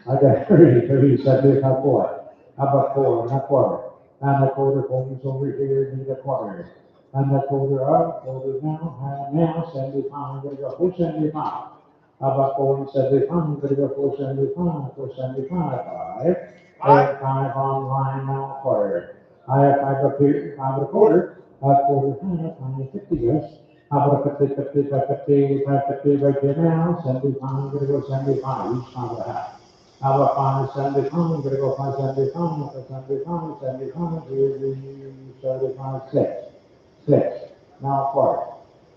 Speaker 3: I got 30, 30, 75, four. How about four, not quarter? And a quarter goes over here, need a quarter. And a quarter up, quarter down, and now 75, gonna go 475. How about 475, gonna go 475, 475, five. And five online, now a quarter. I have five up here, five and a quarter, a quarter, five, 50, yes. How about a 50, 50, 50, 50 right there now, 75, gonna go 75, each time and a half. How about 575? I'm gonna go 575, 575, 75, here we 75, six, six. Now a quarter,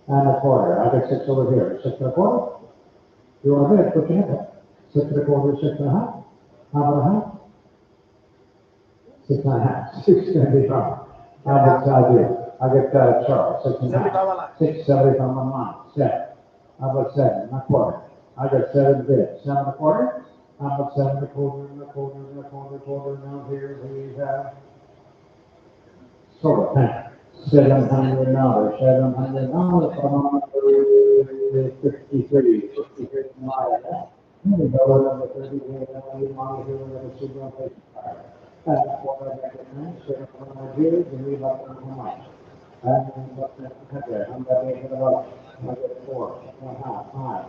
Speaker 3: and a quarter. I got six over here, six and a quarter. You want this? Put your hand up. Six and a quarter, six and a half. How about a half? Six and a half, 675. How about I get Charles, six and a half. 675 on line, seven. How about seven, not quarter? I got seven bids, seven and a quarter. How about seven and a quarter, and a quarter, and a quarter, quarter. Now here we have solar panel. $700, $700 from 53, 53 miles. Here we go, number 30, mile here, number 2, and that's what I recommend, 700 years, and we have how much? And what's that? I'm going to about, I get four, and a half, five.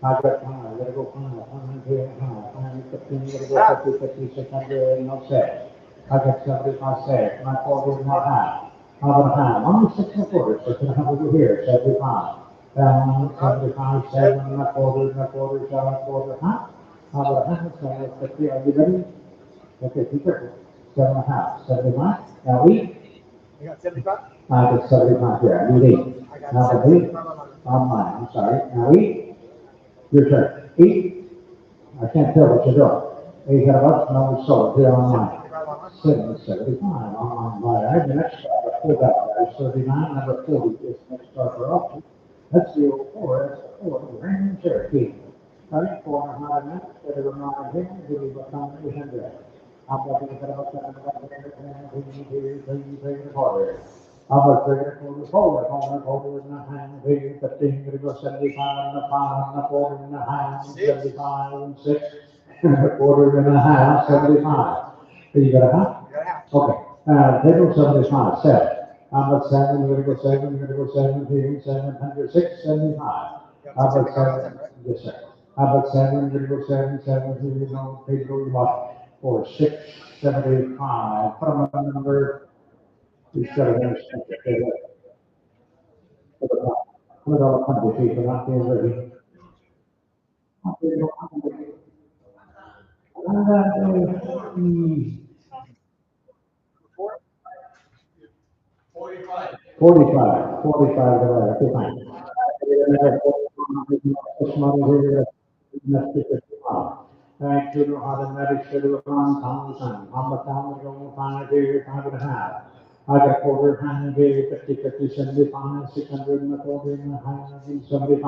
Speaker 3: I got five, let go five, 500, 15, let go 50, 50, 600, no six. I got 75 cents, my quarter, my half. How about a half? Only 6 1/4, so can I have over here, 75. 75, 7 1/4, 7 1/4, half. How about a half, 750, are you ready? Okay, be careful. 7 1/2, 75. Now eat.
Speaker 2: You got 75?
Speaker 3: I got 75 here, I need 8.
Speaker 2: I got
Speaker 3: Now the
Speaker 2: 75 on mine.
Speaker 3: on mine, I'm sorry. Now eat. Your turn. Eat. I can't tell what you're doing. Eight got a bunch, no, so here on mine.
Speaker 2: 75 on mine.
Speaker 3: 775 on mine. All right, the next start, I pulled out, guys. 39, number 40 is the next start for auction. That's the old 4, that's the 4, the Grand Cherokee. All right, 400 minutes, better than mine here, give me about 800. I'm looking at about 700, how about bigger for the forward in the hand, bigger, 15, gonna go 75 and a 5 and a quarter in the hand, 75 and 6, and a quarter and a half, 75. So you got a half?
Speaker 2: You got a half.
Speaker 3: Okay, table 75, 7. How about 7, you're gonna go 7, you're gonna go 17, 700, 675.
Speaker 2: You
Speaker 3: How
Speaker 2: got
Speaker 3: about
Speaker 2: 75 on
Speaker 3: 7?
Speaker 2: 10, right?
Speaker 3: Yes, sir. How about 7, you're gonna go 7, 7, here you go, table you want, for 675, put them on number. You should have understood that. Put all country people not being ready. Forty-five, 45 divided, okay, fine. This money here, that's 55. Thank you, automatic, schedule, time. I'm a town, going 5 here, 5 1/2. I got quarter, hand, here, 50, 50, 75, 600 and a quarter, and a half, 75.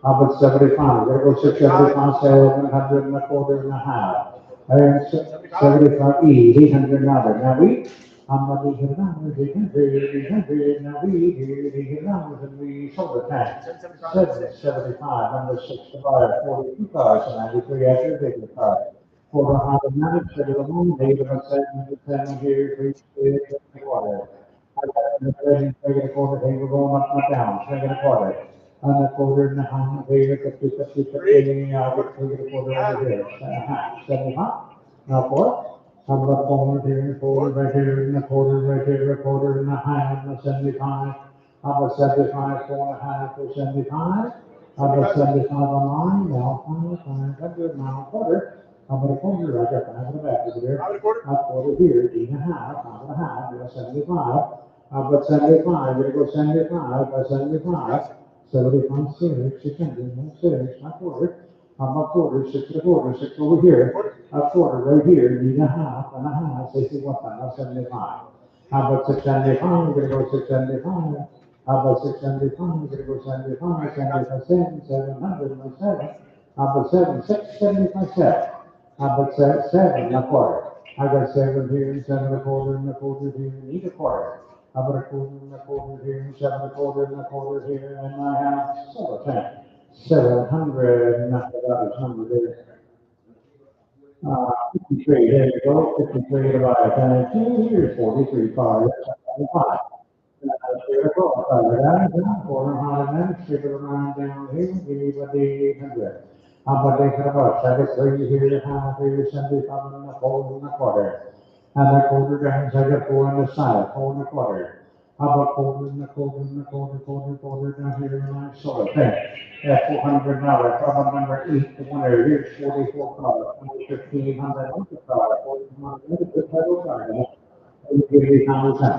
Speaker 3: How about 75? There goes 675, 700 and a quarter and a half. And 75 E, 800 another. Now we, I'm not even numbers, 800, now we numbers, and we sold the tank. 775, number 6 to buy, 42 cars, and 93 after bigger car. For the automatic, so the moon, they give us 7 here, 3, water. I got the ready, take a quarter, they were going up, not down, take a quarter. And a quarter and a half, they get 50, 50, 50, I would take a quarter over here. 75. Now four. How about forward here, forward right here, and a quarter right here, a quarter and a half, and a 75. How about 75, 4.5 for 75? How about 75 on mine? Now, 500, now a quarter. How about a quarter? I got 5 in the back over there.
Speaker 2: How about a quarter?
Speaker 3: A quarter here, 8.5, 5.5, there's 75. How about 75? We're gonna go 75 by 75. 75, 6, 600, 6, not quarter. How about quarter, 6 1/4, 6 over here. A quarter right here, need a half and a half, 61, 75. How about 675? We're gonna go 675. How about 675? We're gonna go 75, 75 cents, 700, and 7. How about 7, 675 cents? How about 7, a quarter? I got 7 here, 7 1/4, and a quarter here, need a quarter. How about a quarter and a quarter here, 7 1/4, and a quarter here, and I have 7, 700, and that's about his number there. 53, there you go, 53 divided by 2, here's 43, 5, 5. Beautiful, quarter mile minutes, figure around down here, give me what the 800. How about they cut about, I got 3 here, half here, 75 and a quarter. And a quarter down, I got 4 on the side, 4 and a quarter. How about quarter and a quarter and a quarter down here, and I saw it there. Yeah, 400 now, problem number 8, the winner, here's 44 cars, 1,500, 41, good title card, and give me how much that.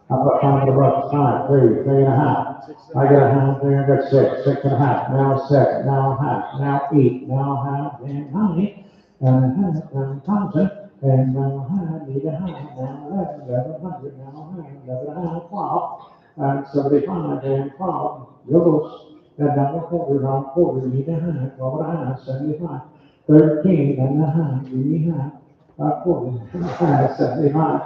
Speaker 3: How about counting the bucks? 5, 3, 3.5. I got a half there, I got 6, 6.5. Now 7, now a half, now 8, now a half, and 9, and a half, now 1,000, and now a half, need a half, now 11, 1100, now a half, 11 and a half, 12, and 75, and 12, yellows, and now a quarter, need a half, 12 and a half, 75, 13 and a half, need a half, a quarter, 75.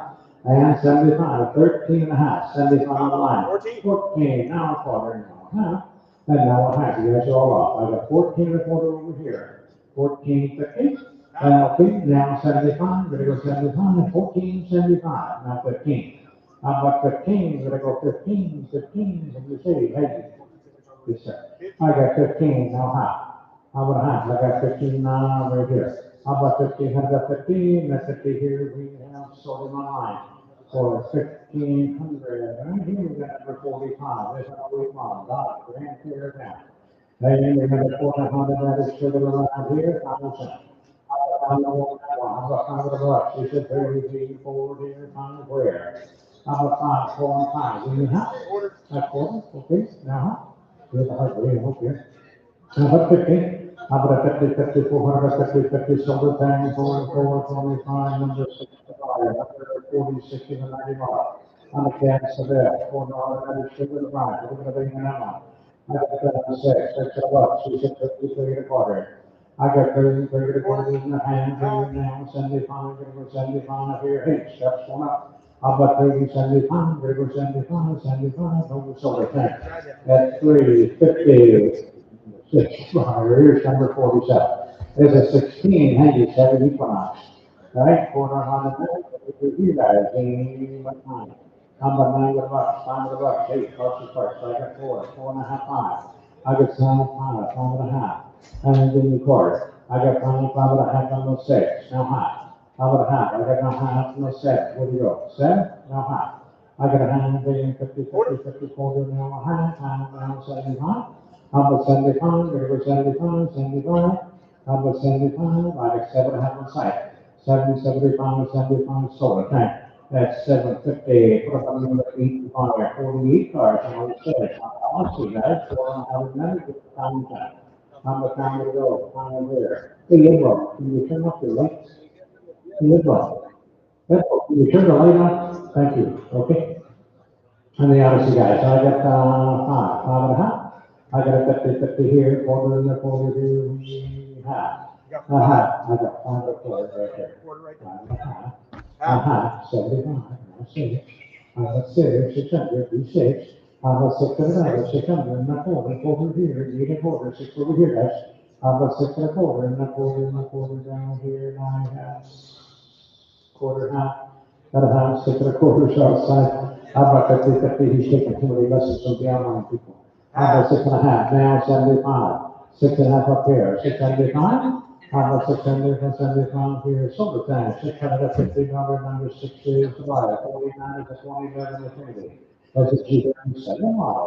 Speaker 3: And 75, 13 and a half, 75 on the line. 14, now a quarter, now a half, and now a half. You guys are all off. I got 14 and a quarter over here. 14, 15. Okay, now 75, gonna go 75, 14, 75, now 15. How about 15? Gonna go 15, 15, and you say, hey, yes, sir. I got 15, now half. How about half? I got 15 now right here. How about 50, 150, and that's 50 here, we have sold them online for 1,500. And here we got number 45, there's another one, God, Grand Fair down. Then we have a 400 that is sugar around here, 1,000. How about 100 bucks? Is it 33, 40, or 5 where? How about 5, 4, and 5? Do you have? That's 4, okay, now. Here's a hard way, okay. Number 50, number 50, 50, 400, 50, 50, silver thing, 4, 4, 25, number 65, number 40, 60, and 91. On the cash of that, $4, sugar the right, we're going to bring an amount. I got 76, 6 bucks, 2, 6, 3 and a quarter. I got 30, 30 and a quarter in the hand, here now, 75, over 75 here, hey, steps one up. How about 30, 75, over 75, 75, over silver thing. At 350. Here's number 47. There's a 16 handicap equinox. Right? Quarter on the you guys. Number 9 bucks, 5 bucks, 8 bucks a part. So I got 4, 4.5, 5. I got 5, 5.5. And then the quarter. I got 5, 5.5 on the 6. Now half. How about a half? I got no half, no 7. Where do you go? 7? No half. I got a half, 50, 50, 50, quarter, now a half, now 75. How about 75? Gonna go 75, 75. How about 75? I got 7.5 on site. 70, 75, 75, sold. Okay. That's 750. Put up on number 85, 48 cars. And I said, I'll see guys. So I would never get the time time. How about time to go? Time there. Hey, Libro, can you turn off your lights? Libro. Libro, can you turn the light on? Thank you. Okay. And the Odyssey guys, so I got 5.5. I got a 50, 50 here, quarter in the quarter here, half. I got 5 and a quarter right there. 5.5. 75. Now 6. I got 6, 600, do 6. I got 6 and another, 600 and a quarter here, 8 and a quarter, 6 over here, guys. I got 6 and a quarter and a quarter down here, 9.5, quarter half. Got a half, 6 and a quarter outside. How about 50, 50, he's taking too many lessons from the online people. How about 6.5, now 75. 6.5 up here, 675. How about 675 here, silver tank, $650, number 60 is the buyer, 49 is the 27 infinity. That's a G37 model.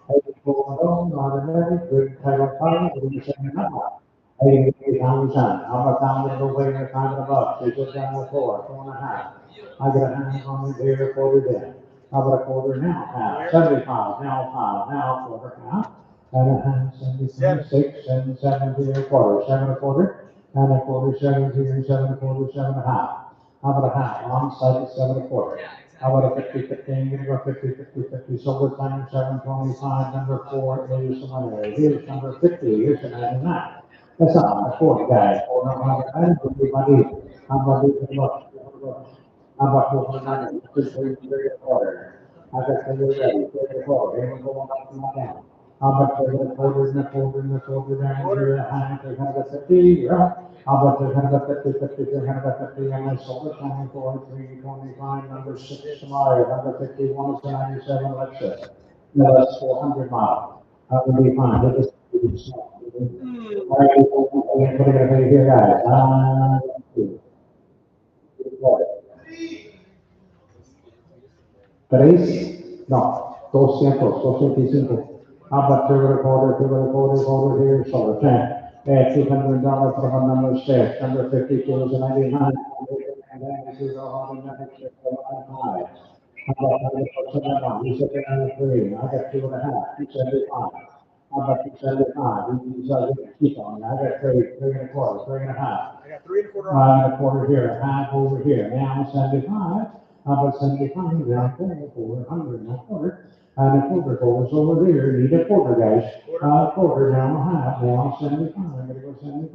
Speaker 3: 84 automatic, good title fire, 87 model. 88,000. How about down to the way in 5 above? They go down to 4, 4.5. I got a hand on the here, quarter there. How about a quarter now? Half. 75, now 5, now quarter, half. And a half, 75, 6, 7, 7, a quarter, 7 a quarter. And a quarter, 7, 7 a quarter, 7.5. How about a half? On site is 7 a quarter. How about a 50, 15? You're gonna go 50, 50, 50. Silver time, 725. Number 4 is the winner. Here's number 50. Here's the 99. That's not the 40 guys. Or no, everybody. How about this? How about 400? Just three a quarter. I got to get ready. 3 a quarter. Everyone go up and down. How about 3 a quarter and a quarter and a quarter down here? 350. Right? How about 350, 50, 350? And I sold it 24, 325, number 6 tomorrow. Number 51 is 97 Lexus. No, that's 400 miles. That would be fine. It just, all right, what are going to pay here, guys? ¿Tres? No, 200, 205. How about two and a quarter here, so $200 for number 6, number 52 is a 99. And then we go on to number 6, How about 100%? You said 93. I got 2.5, 275. How about 275? You said Keystone. I got 3 and a quarter, 3.5. I got 3 and a quarter. And a quarter here, a half over here. Now 75. How about 75? Now 400 and a quarter. And a quarter goes over there. Need a quarter, guys. Quarter down a half. Now 75. I'm gonna go 75.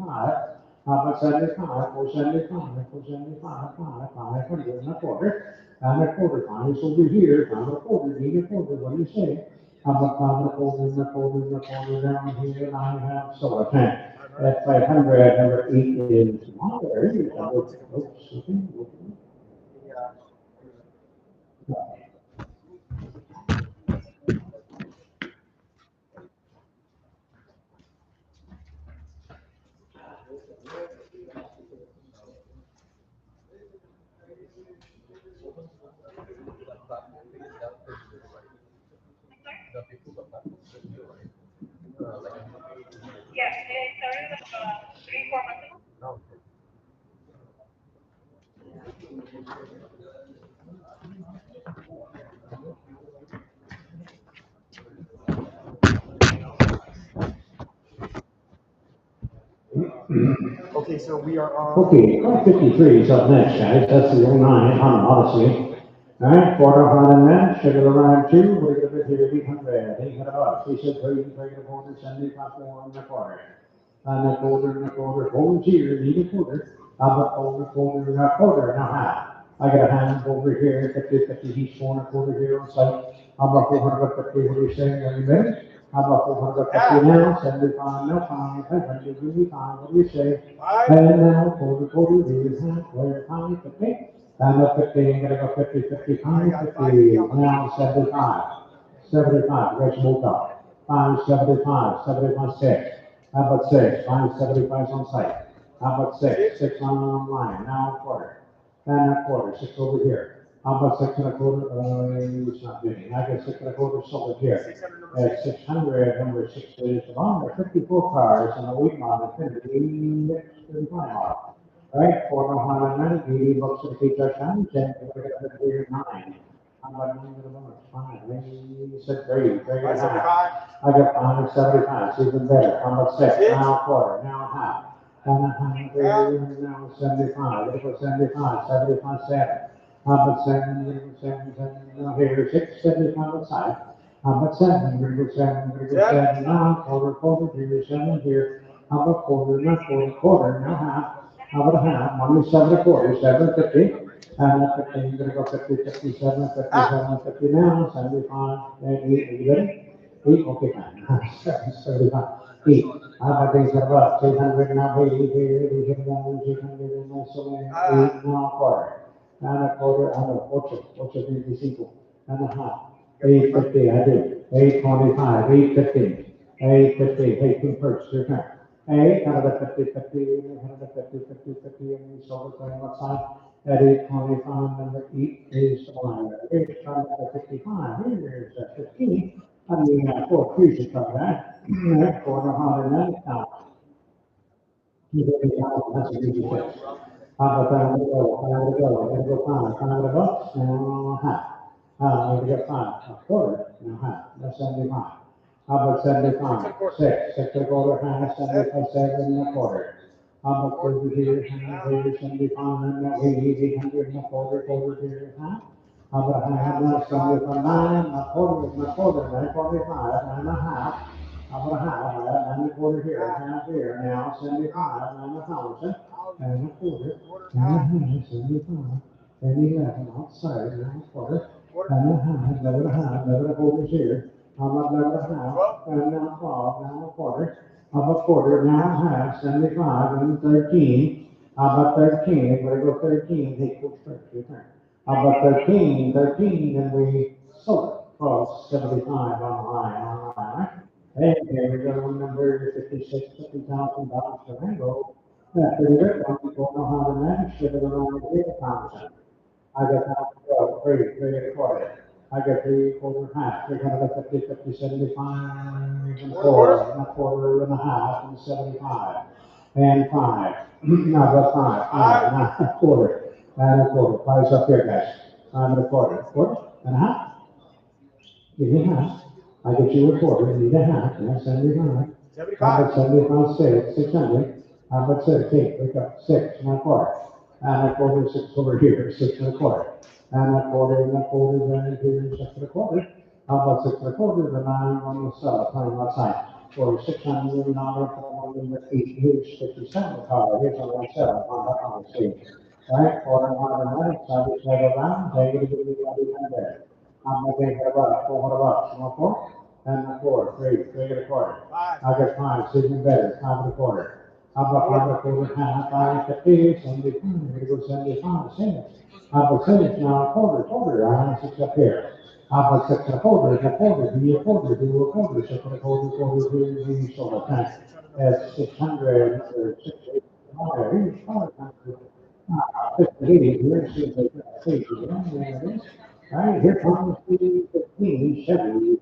Speaker 3: How about 75? 475, 475, 500 and a quarter. And a quarter time is over here. Time a quarter, need a quarter. What do you say? How about 5 and a quarter and a quarter and a quarter down here? And I have so a 10. That's 500. Number 8 is smaller. Oops, okay.
Speaker 2: No. Okay, so we are on.
Speaker 3: Okay, 53 is up next, guys. That's the 09 Honda Odyssey. All right, quarter Honda match, sugar around two, we're going to be here 800, 800 bucks. He said, three and a quarter, 75, 4 and a quarter. And a quarter, volunteer, need a quarter. I'm a quarter, and a quarter, and a half. I got a hand over here, 50, 50, he's 4 and a quarter here on site. I'm a 450, what are you saying, are you ready? I'm a 450 now, 75, no, 500, give me 5, what do you say? And now, quarter, here's halfway, 5, 50. And up 50, I'm gonna go 50, 55, 50, now 75. 75, let's move up. 575, 75, 6. How about 6? 575 on site. How about 6? 6 online, now a quarter. And a quarter, 6 over here. How about 6 and a quarter? It's not bidding. I got 6 and a quarter sold here. At 600, number 6 is on, 54 cars and a week on Infinity, 35 off. Right, 490, 80 bucks to the touchdown, 10, we're gonna have to 9. How about 9 to the bonus? 5, maybe 6, 3, 3 and a half. I got 575, it's even better. How about 6? Now a quarter, now a half. And a half, now 75, let's go 75, 75, 7. How about 7, 7, 7, now here, 6, 75 outside. How about 7, we're gonna go 7, we're gonna go 7, now quarter, here, 7 here. How about quarter, now quarter, now half. How about a half? 1 is 7 a quarter, 750. And at 50, you're going to go 50, 57, 57, 50 now, 75, and 8. Are you ready? 8, okay, fine. 75, 8. How about these are about 300 now, 80, 80, 800, and now, so 8 now, a quarter. And a quarter, and a what's your 25, and a half. 850, I do. 825, 850, 850, 18 first, your turn. 8, kind of a 50, 50, kind of a 50, 50, 50, and so we're going outside. At 825, number 8 is the line. Here's trying to 55, here's 15. I mean, 4 fusion from that. Quarter, 190 pounds. Keep it in the that's a easy fix. How about time to go? Time to go. Let's go 5. Time to bucks, now half. I'm gonna get 5. A quarter, now half. That's 75. How about 75? 6. 6 and a quarter, half. 75, 7 and a quarter. How about over here, half, here, 75, and that way, 800 and a quarter here, half. How about half, now 75, 9, a quarter, 945, 9 and a half. How about a half, 9 and a quarter here, half here, now 75, 9 and a thousand, and a quarter, and a half, 75, and 11 outside, now a quarter, and a half, 11 quarters here. How about 11 and a half, and now 12, now a quarter. How about quarter, now a half, 75, and 13. How about 13? We're gonna go 13, take full strike, your turn. How about 13, 13, and we sold it, cross 75 on the line, right? And here we go, number 56, $50,000 for Rainbow. That's pretty good, one, we don't know how to manage, should have been on the data conversation. I got half, 3 and a quarter. I got 3 quarter half, 350, 50, 75, and 4, and a quarter and a half, and 75, and 5. No, that's 5, not a quarter, and a quarter. 5's up here, guys. 5 and a quarter and a half. Give me half. I get you a quarter, need a half, and that's 75. How about 75, 6, 600. How about 6, 8, wake up, 6 and a quarter. And a quarter, 6 over here, 6 and a quarter. And a quarter, then here, 6 and a quarter. How about 6 and a quarter, the 9 on the side, playing outside. For $600 for 8 years, 57 car, here's on one side, on the stage. Right, quarter, 190, so I just go around, they get to give you what you can there. I'm gonna take $400, $400, 4, and a quarter, 3 and a quarter. I got 5, it's even better, 5 and a quarter. How about 5 and a quarter, half, 550, 75, I'm gonna go 75, same. How about 6 now, a quarter, I have 6 up here. How about 6 and a quarter, do a quarter, 6 and a quarter, do so much. That's 600, or 685, here's 500. 50, here's 6, there it is. All right, here comes the 15, Chevy.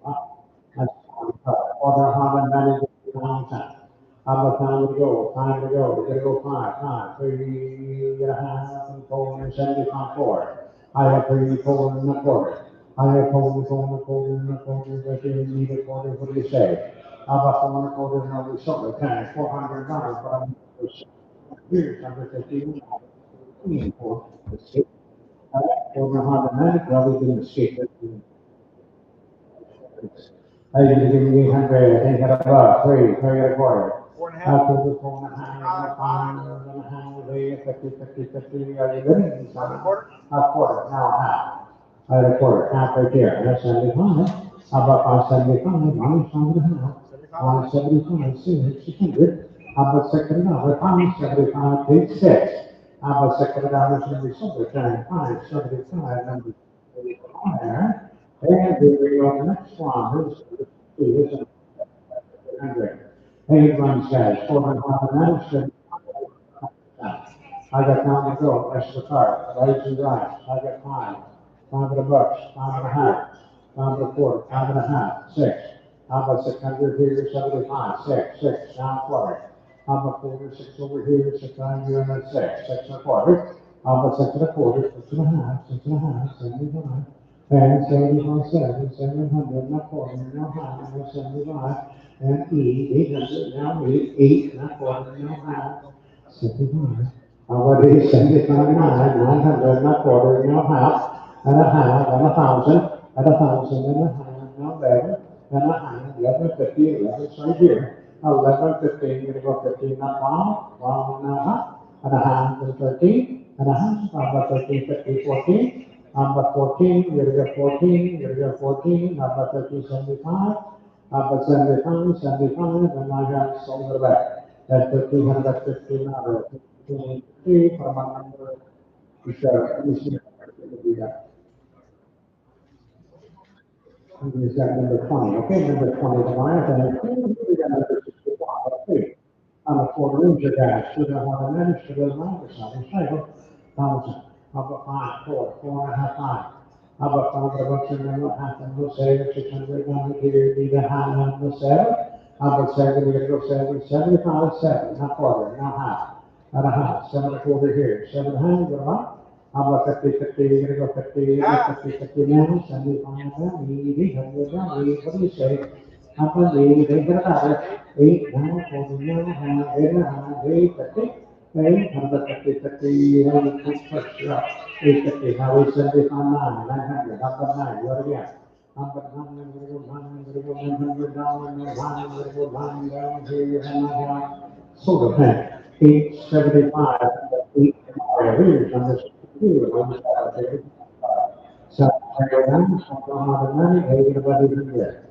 Speaker 3: That's on the Honda 90 pounds. How about time to go? Time to go. We're gonna go five, 3.5 and 4.75 forward. I have 3 and a quarter. I have 4 and a quarter, but you need a quarter. What do you say? How about 4 and a quarter and over something? Okay, $400, but I'm here's number 15. For the six. For the automatic, rather than the six. I give me 800, I think at about 3.25.
Speaker 2: 4.5.
Speaker 3: After the 4.5, 5.5, 50, are you ready?
Speaker 2: A quarter.
Speaker 3: A quarter, now half. I had a quarter, half right there, that's 75. How about 575, minus 5.5, 175, 600. How about $600, 575, take 6. How about $600, number 7, 575, number 5. And here we go, the next one, here's 100. Hey, runs guys, 400 minutes. I got time to go. That's the car. Rights and drives. I got time. $5, $5.5, $5.25, $5.5, 6. How about 600 here, 75, 6, down quarter. How about 6 over here, 600, 6 and a quarter. How about 6 and a quarter, 6.5, 6.5, 75. And 75, 700, not quarter, no high, no 75. And E, 800, now 8, not quarter, no high, 75. Our is 75, 900, not quarter, no half, and a half, and 1,000, and 1,000, and a half, no 11, and a half, 1150, 11, right here. 1115, gonna go 15, not 12, and a half, and a half, and 13, and a half, about 13, 50, 14. Number 14, you're gonna get 14, you're gonna get 14, number 13, 75, number 75, 75, and I have sold it back. At 1,550, number 15, from my number, we said, we got number 20, okay, number 20, the line, and we got number 61, okay. On the quarter inch, guys, should have one minute, should have one, or something, cycle, 1,000. How about 5, 4, 4.5, 5. How about 5 bucks and then what happened? We'll say 600 down here, need a high number 7. How about 7? We're gonna go 7, 75, 7, not quarter, not half. Not a half, 7.25 here, 700, go up. How about 50, 50, we're gonna go 50, 50, 50 now, 75 down, 80, 100 down, what do you say? How about 80, they get about it, 8, 9, 40, 9, 8, 50. Hey, number 50, 50, eight 50, now we 75, 900, number 9, what again? Number 9, I'm gonna go 9, I'm gonna go 900 down, 9, I'm gonna go 9 down here, and I have sort of thing. 875, 8, here's number 62, number 7, so I go down, so I'm on the money, hey, everybody in here.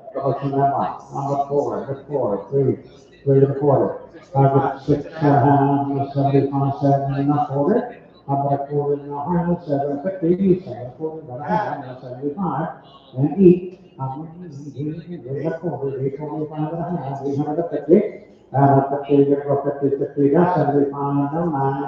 Speaker 3: Number 4, the 4, 3, 3.25. Number 6 and a half, 75, 7 and a quarter. Number 4 and a half, 750, 7.25, and a half, 75. And eat. The quarter, 8.25 and a half, 850. And 50, 50, 50, that's 75, 9,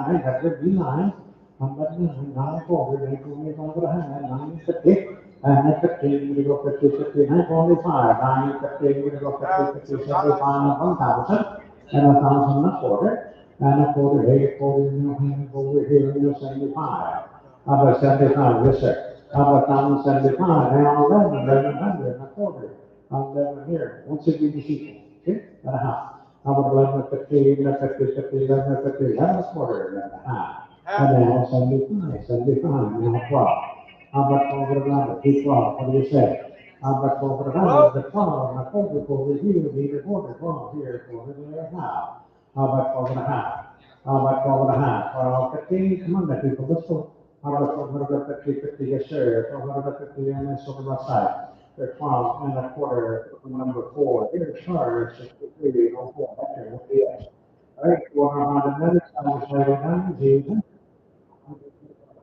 Speaker 3: 900, 9, quarter, 8.25 and a half, 950. And at 15, we go 50, 50, 925, 9, 15, we go 50, 50, 75, 1,000, and 1,000 a quarter, and a quarter here, quarter in your hand, over here, in your 75. How about 75, yes, sir. How about 1,075, now 1100, and a quarter, 11 here, what's it give you equal? Okay, and a half. How about 1150, 1150, 1150, 11 a quarter, and a half. And now 75, 75, now 12. How about over another? Keep 12. What do you say? How about over another? The 12. Now, over here, be the quarter. 12 here, quarter there. How? How about 12 and a half? How about 12 and a half? 15. Come on, now, people. Let's go. How about 1250, 50? Yes, sir. 1250, and then over the side. They're 12 and a quarter. Number 4. Here's charge. 63. No 4. Okay. Yes. All right. 100 minutes. I was right on.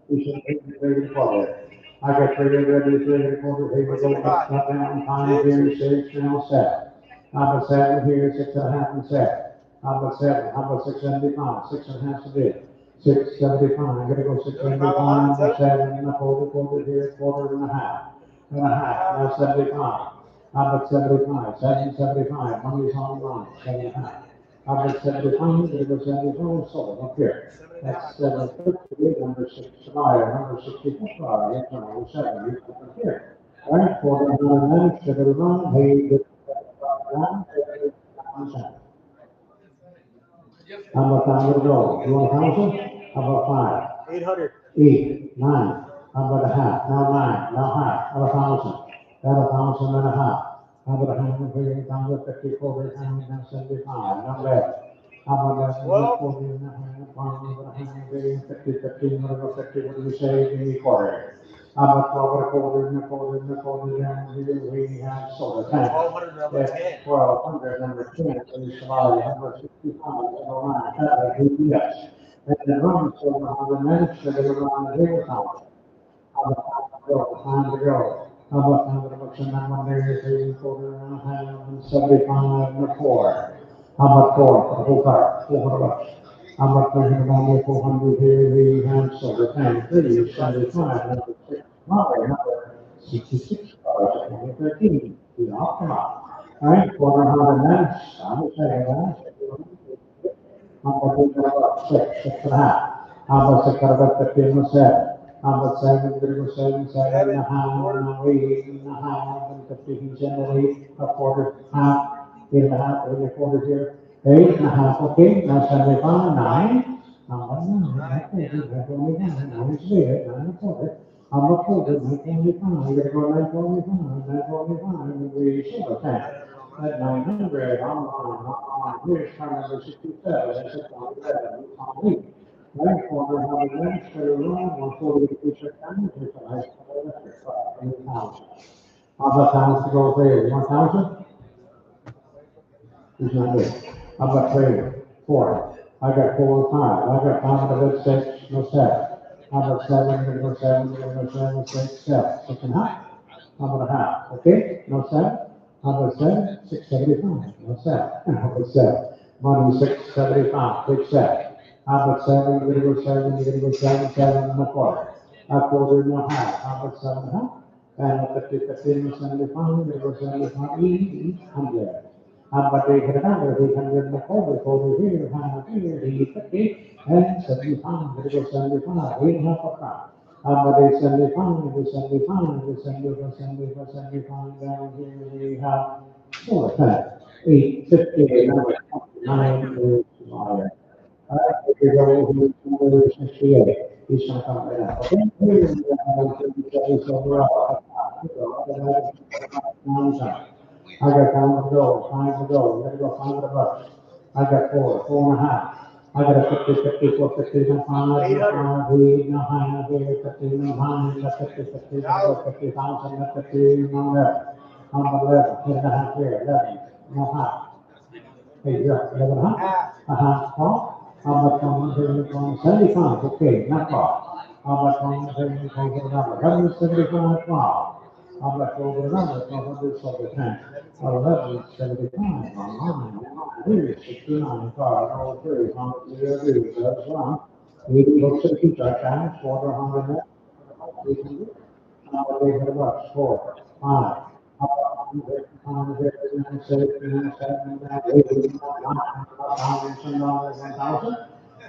Speaker 3: We should take the third quarter. I got traded ready, third quarter, here we go, up, down, 5 here, 6, now 7. Number 7 here, 6.5 and 7. Number 7, number 675, 6.5 a bit. 675, I'm gonna go 675, number 7, and a quarter, quarter here, quarter and a half. And a half, now 75. How about 75? 775. Money's on the line. 7.5. How about 75? There goes 75. Sold. Up here. That's 750. Number 65. Number 64. Yes, number 7. You come up here. All right. 409. 71. Hey, good. How about time to go? You want 1,000? How about 5?
Speaker 2: 800.
Speaker 3: 8, 9. How about a half? Now 9. Now half. How about 1,000? That 1,000 and a half. How about 100, 150, 40, 175? Not bad. How about that? 40 and a half, 150, 50, whatever, 50, what do you say? Give me quarter. How about 12 and a quarter and a quarter and a quarter? Down here we have solar tank.
Speaker 2: 1,200 number 10.
Speaker 3: 1,200 number 10. Please survive. Number 65. Yes. And the room is over 100 minutes, so they're around the hill tower. How about time to go? Time to go. How about time to look at that one there, 3 quarter and a half, and 75 and a 4. How about 4 for the whole car? 400 bucks. How about 400 here? We have silver tank, 3, 75, number 6, number 66 cars, 2013. The Optima. All right, 400 minutes. I would say that. How about 6.5? How about 6 out of 7? How about 7, 7 and a half, 8 and a half, and 15, 8, a quarter, half, 8 and a half, 8 and a quarter here, 8 and a half, okay, now 75, 9. Now, 9, that's only 9, 9 is there, 9 and a quarter. How about quarter, 925, we gotta go 925, 925, and we silver tank. At 900, here's car number 67, that's it, on 11, on 8. Right, 400 minutes, 140 feature time, here's a nice electric car, 1,000. How about times to go there, 1,000? He's not there. How about trade? 4. I got 4 and 5. I got 5 and a bit, 6, no 7. How about 7, we're gonna go 7, we're gonna go 7, 6, 7. 6 and a half. How about a half? Okay, no 7. How about 7? 675. No 7. How about 7? Money 675. Big 7. How about 7? You're gonna go 7. You're gonna go 7, 7 and a quarter. A quarter and a half. How about 7 and a half? And a 50, 50, 75. You're gonna go 75. 800. How about 800? 800 and a quarter here. Half here. 850. And 75. You're gonna go 75. 8 and a half a car. How about 875, 875, 875, 75, down here we have 4 pack. 850, number 9 is higher. All right, if you go over to number 68, he's going to come right now. Okay, here we have 37 overall. I got time to go, time to go. Let me go 500 bucks. I got 4, 4 and a half. I got a 50, 50, 4, 50, 5, 5, 8, 9, 50, 9, 50, 50, 50,000, 50, no, 11. How about 11? 10 and a half here, 11, no half. Hey, you're 11 and a half? A half, Paul? How about 75? Okay, not far. How about 175, 12. How about over another 100 silver tank? 1175 online. Here's 69 car, all three, 100 that's one. 80 books at each, I can, 400 800. How about 800 bucks? 4, 5. How about 100, 1,000?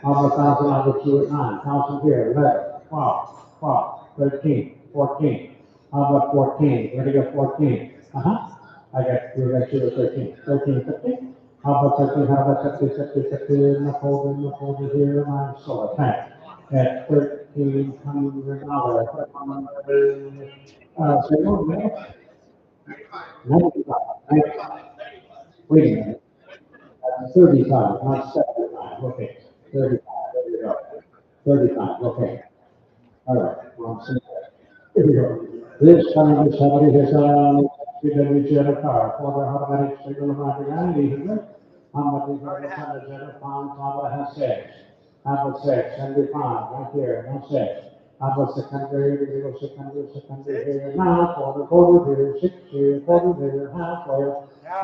Speaker 3: How about 1,000 over 2 at 9? 1,000 here, 11, 12, 12, 13, 14. How about 14? Where do you go 14? Uh-huh. I got 2 or 13. 13, 15. How about 13? How about 50, 50, 50 in the folder here, and I'm solar tank. At $1,300. Say no, no. 95. Wait a minute. 35, not 75. Okay. 35. There you go. 35. Okay. All right. Well, here we go. This time somebody has a car for the automatic signal of the 800. How much is the pound? How about has 6? How about 6? 75. Right here. No 6. How about 600? We go 600, 600 here. Now quarter here, 6 here, quarter here, half here.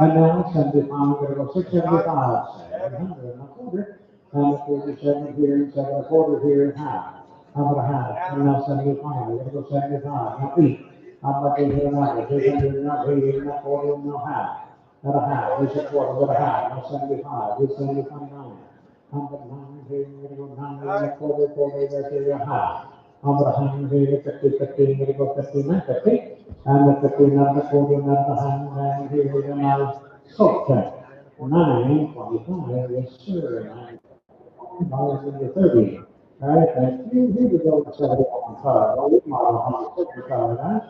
Speaker 3: And now 75. We're going to go 675. 700 and a quarter. And 47 here, 7 and a quarter here, half. How about a half? And now 75. We're going to go 75. Now 8. How about they hear that? They hear that, they hear that, quarter, no half. Not a half, it's a quarter, what a half, no 75, it's 75, nine. How about nine, here, we're gonna go nine, and a quarter, that's a half. How about a hand, here, 50, 50, we're gonna go 50, not 50. And the 50, not the quarter, not the hand, and here, we're gonna salt check. 9.25, yes, sir, $9 in the 30. All right, thank you. Here we go with 70 on card. Oh, we model on the card, huh?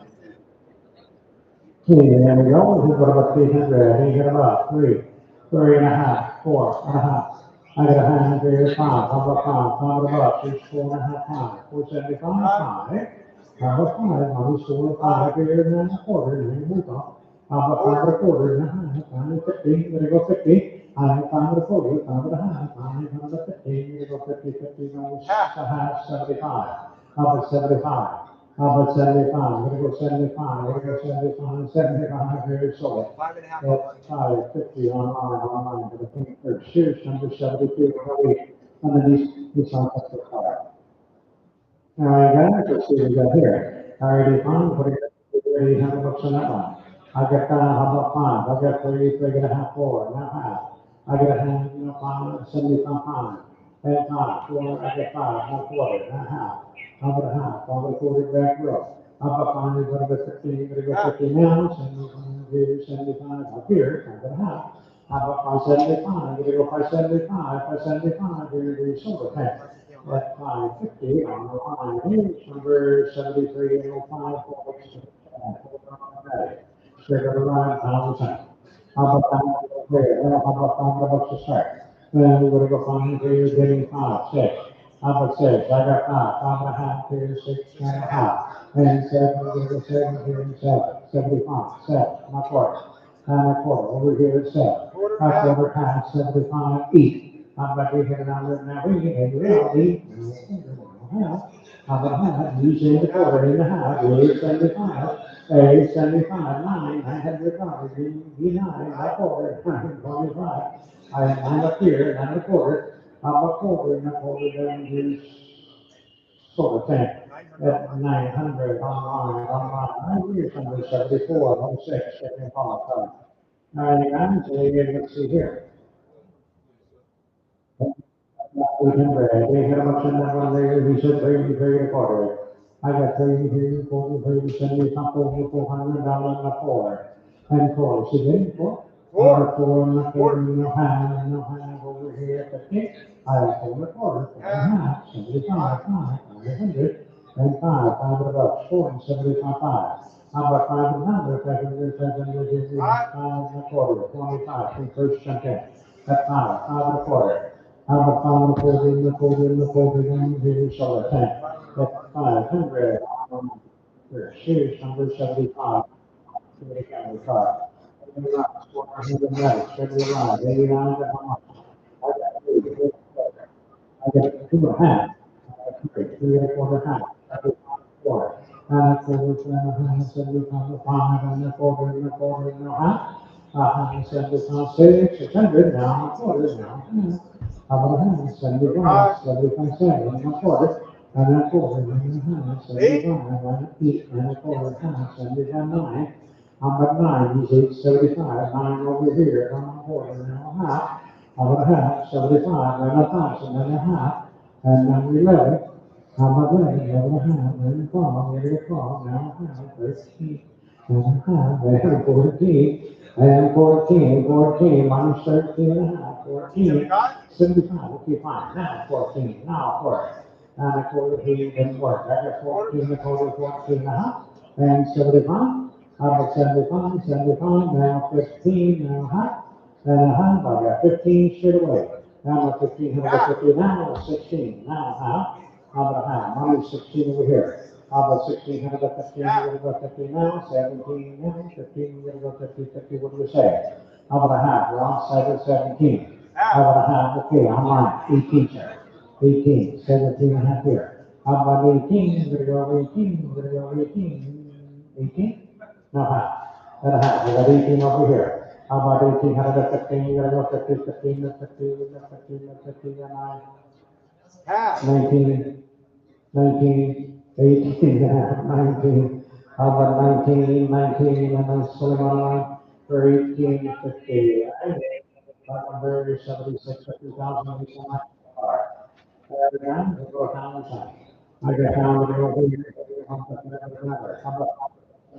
Speaker 3: Okay, there we go. We've got about 300. We got about three and a half, 4.5. I got a hand here, 5. How about 5? 5 about 6, 4.5 pounds. 475, 5. How about 5? Money store, 5 here, and a quarter, and then move on. How about 5 and a quarter, and a half, 5 and 50. We're gonna go 50. I have 5 and a quarter, 5 and a half, 5 and a 50. We're gonna go 50, 50, no, a half, 75. How about 75? How about 75? We're gonna go 75. We're gonna go 75, 75 here, so. 550 online, but I think there's shoes number 72, underneath this on the card. All right, guys, let's see what we got here. All right, fine, put it $800 on that one. I got how about 5? I got 3.5, 4, now half. I got a hand, 5, 75 pounds. And 5, 4, I got 5, one quarter, now half. How about a half? How about a quarter back row? How about 5, we're gonna go 50, we're gonna go 50 now, 75 up here, how about a half? How about 575? We're gonna go 575, 575, here we shoulder pad. At 550 on the line, here's number 73, 05, 4, straight over the line, $1,000. How about there? How about $5 to start? Then we're gonna go find here, getting 5, 6. How about 6? I got 5, 5.5 here, 6.5. And 7, we're gonna go 7 here, and 7, 75, 7, not quarter. And a quarter, over here at 7. A quarter past 75, eat. How about we hit it on there now? We hit it out, eat. How about half? Using the quarter in the half, 875. 875, 9, I had recovered, D9, not quarter, 9.25. I had 9 up here, 9 and a quarter. How about quarter, and a quarter, then use sort of thing. At 900 online. I hear somebody 74, 06, 75. All right, guys, let's see here. 800, they hit a bunch of that one there, he said 30, 30 a quarter. I got 30, 30, 40, 30, 70, something, $400 and a 4. And 4, see then, 4? 4 and a quarter, no half over here at the 6. I have 4 and a quarter, 4 and a half, 75, 5, 500, and 5, 5 bucks, 4 and 75, 5. How about 500, 500, 500, 5 and a quarter, 25, from first jump in. That's 5, 5 and a quarter. How about 5 and a quarter, and a quarter, and a quarter, and here, so that's 500. Here's number 75. The camera car. 89, 89, I got 2.5. 3.25. 4. And a quarter, 75, and a quarter, and a quarter, and a half. 75, 600, now a quarter, now. How about a half? 75, 75, 7, and a quarter. And a quarter, and a half, 75, and a feet, and a quarter, half, 75, 9. How about 9? He's 875, 9 over here, 1 and a quarter, and a half. How about a half? 75, and a 1,000, and a half, and then 11. How about that? 11 and a half, and 12, maybe a 12, now a half, 13, and a half, and 14, and 14, minus 13 and a half, 14, 75, okay, fine, now 14, now a quarter. And a quarter here didn't work. I got 14, a quarter, 14 and a half, and 75. How about 75, 75, now 15 and a half, and a half. I got 15 straight away. Now I'm 15, how about 15 now? 16, now a half. How about a half? Minus 16 over here. How about 16, how about 15, we're gonna go 15 now, 17 now, 15, we're gonna go 50, 50, what do you say? How about a half? We're on side of 17. How about a half? Okay, I'm on 18, sir. 18, 17 and a half here. How about 18? We're gonna go 18, we're gonna go 18. 18? No half. And a half. We got 18 over here. How about 18? How about 15? We're gonna go 50, 15, 15, 15, 15, 9. Half. 19, 19, 18, 19. How about 19, 19, and then Suleiman for 1850. Very 76, 50,000, again, we'll go down the side. I get down to the over here,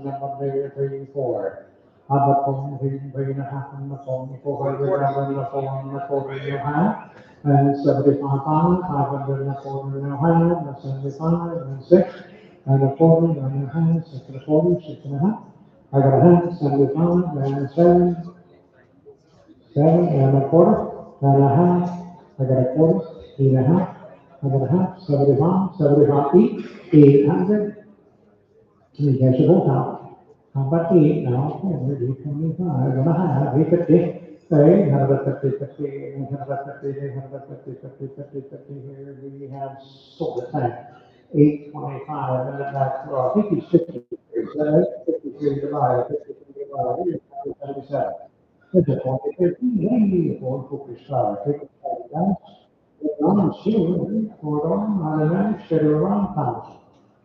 Speaker 3: number 3, 4. How about 3.5 and the 400 and the 4 and a half, and 75 pounds, 500 and a quarter and a half, and 75 and 6, and a quarter and a half, 6 and a quarter, 6 and a half. I got a half, 75 and 7, 7 and a quarter, and a half. I got a quarter, 8 and a half. I got a half, 75, 75 each, 800. You guys are both out. How about 8 now? 25, and a half, 850. Say, how about 50, 50, and how about 50, how about 50, 50, 50, 50 here? We have sort of thing. 825, and then that's, well, I think he's 53, so 53 divided, 53 divided, 77. It's a 20, 50, 4 star, 55 guys. One, two, 4, on the next, get around thousand.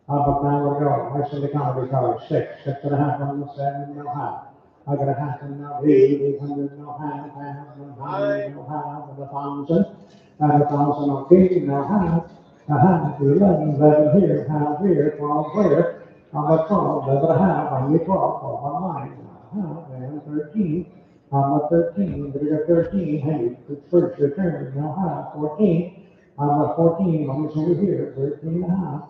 Speaker 3: How about now we go? Next in the comedy college, 6, 6 and a half on the 7, no half. I got a half and now 800, no half, half, no half, no half, and 1,000, and 1,000 okay, no half. A half, 11, 11 here, half here, 12 here. How about 12, 11 and a half, I need 12, 12 on line, half, and 13. How about 13, we got 13, hey, first return, no half, 14. How about 14, almost over here, 13 and a half.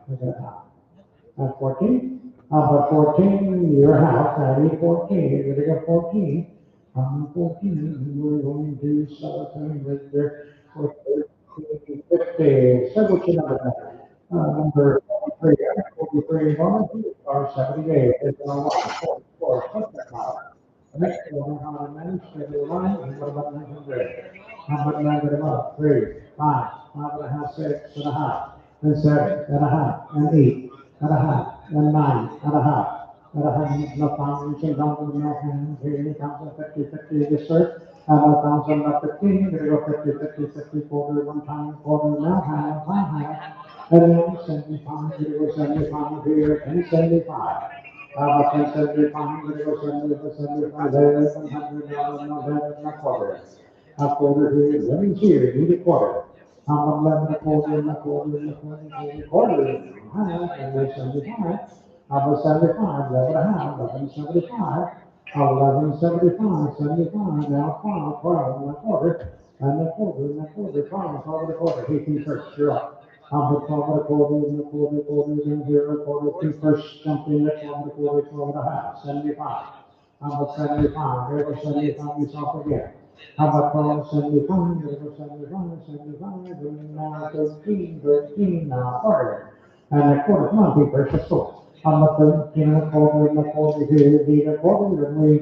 Speaker 3: Look at that. 14. How about 14? Your house. I need 14. You're going to get 14. 14. We're going to do something with the 50. So what's your number now? Number 43, 1, or 78. It's on 1, 4, 4. Next one, how about 971? And what about 900? How about 9 3, 5, 5.5, 6 and a half, and 7 and a half, and 8 and a half, and 9 and a half, and a half, no pounds, and down to no hands, here comes a 50, 50, yes sir, and a thousand, not 15, we're gonna go 50, 50, 50, quarter, one time, quarter, now half, and then 75, we're gonna go 75 here, and 75. 1075, we're gonna go 75, there, 100, no, quarter. A quarter here, 11 here, need a quarter. How about 11 a quarter, and a quarter, and a quarter, and a quarter, and then 75. How about 75, 11 and a half, 1175. 1175, 75, now 12, 12 and a quarter, and a quarter, and a quarter, 12, 12 and a quarter, 18 first, you're up. How about 12 and a quarter, and a quarter, quarter, and 0, quarter, 2 first, jump in at 12 and a quarter, 12 and a half, 75. How about 75, there goes 75, you off again. How about 12, 75, there goes 75, 75, and now 13, 13, now quarter. And a quarter, come on, people, it's a score. How about 13 and a quarter, and a quarter here, and a quarter, and we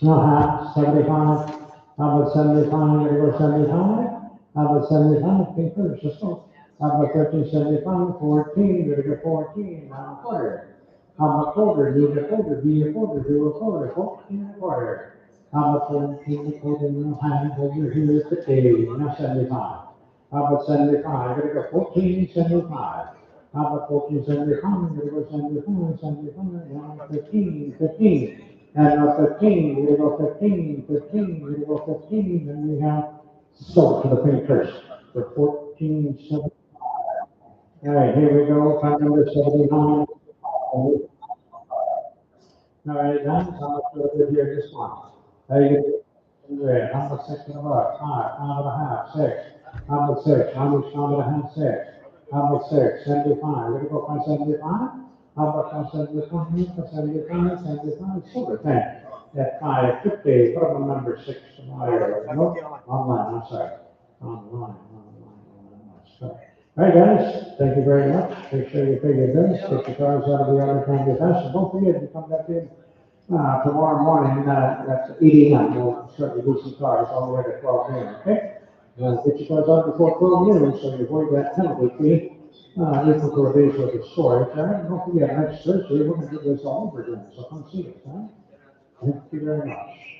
Speaker 3: half, 75. How about 75, there goes 75. How about 75, people, it's a score. How about 13, 75, 14, there goes 14, now quarter. How about quarter, need a quarter, be a quarter, do a quarter, 14 and a quarter. How about 14 and a quarter, no hand over here, 50, now 75. How about 75, we're gonna go 14, 75. How about 14, 75, we're gonna go 75, 75, now 15, 15. And now 15, we're gonna go 15, 15, we're gonna go 15, and we have sold to the pink first for 14, 75. All right, here we go, time number 79. All right, guys, how much do we here this one? There you go. How much 6 and a half? 5, 5.5, 6. How much 6? How much 5.5, 6? How much 6? 75. We're gonna go 575. How about 575? 75, 75, sort of thing. At 550, put on number 6 tomorrow. No, online, I'm sorry. Online. Sorry. All right, guys, thank you very much. Make sure you pay your bills, get your cars out of the other time you pass. And don't forget to come back in tomorrow morning. That's 8 a.m. We'll start reducing cars all the way to 12 a.m. Okay? Get your cars out before 12 noon so you avoid that penalty fee. Equal to a day's worth of storage. All right? Don't forget, next Thursday we're going to do this all over again. So come see us. All right? Thank you very much.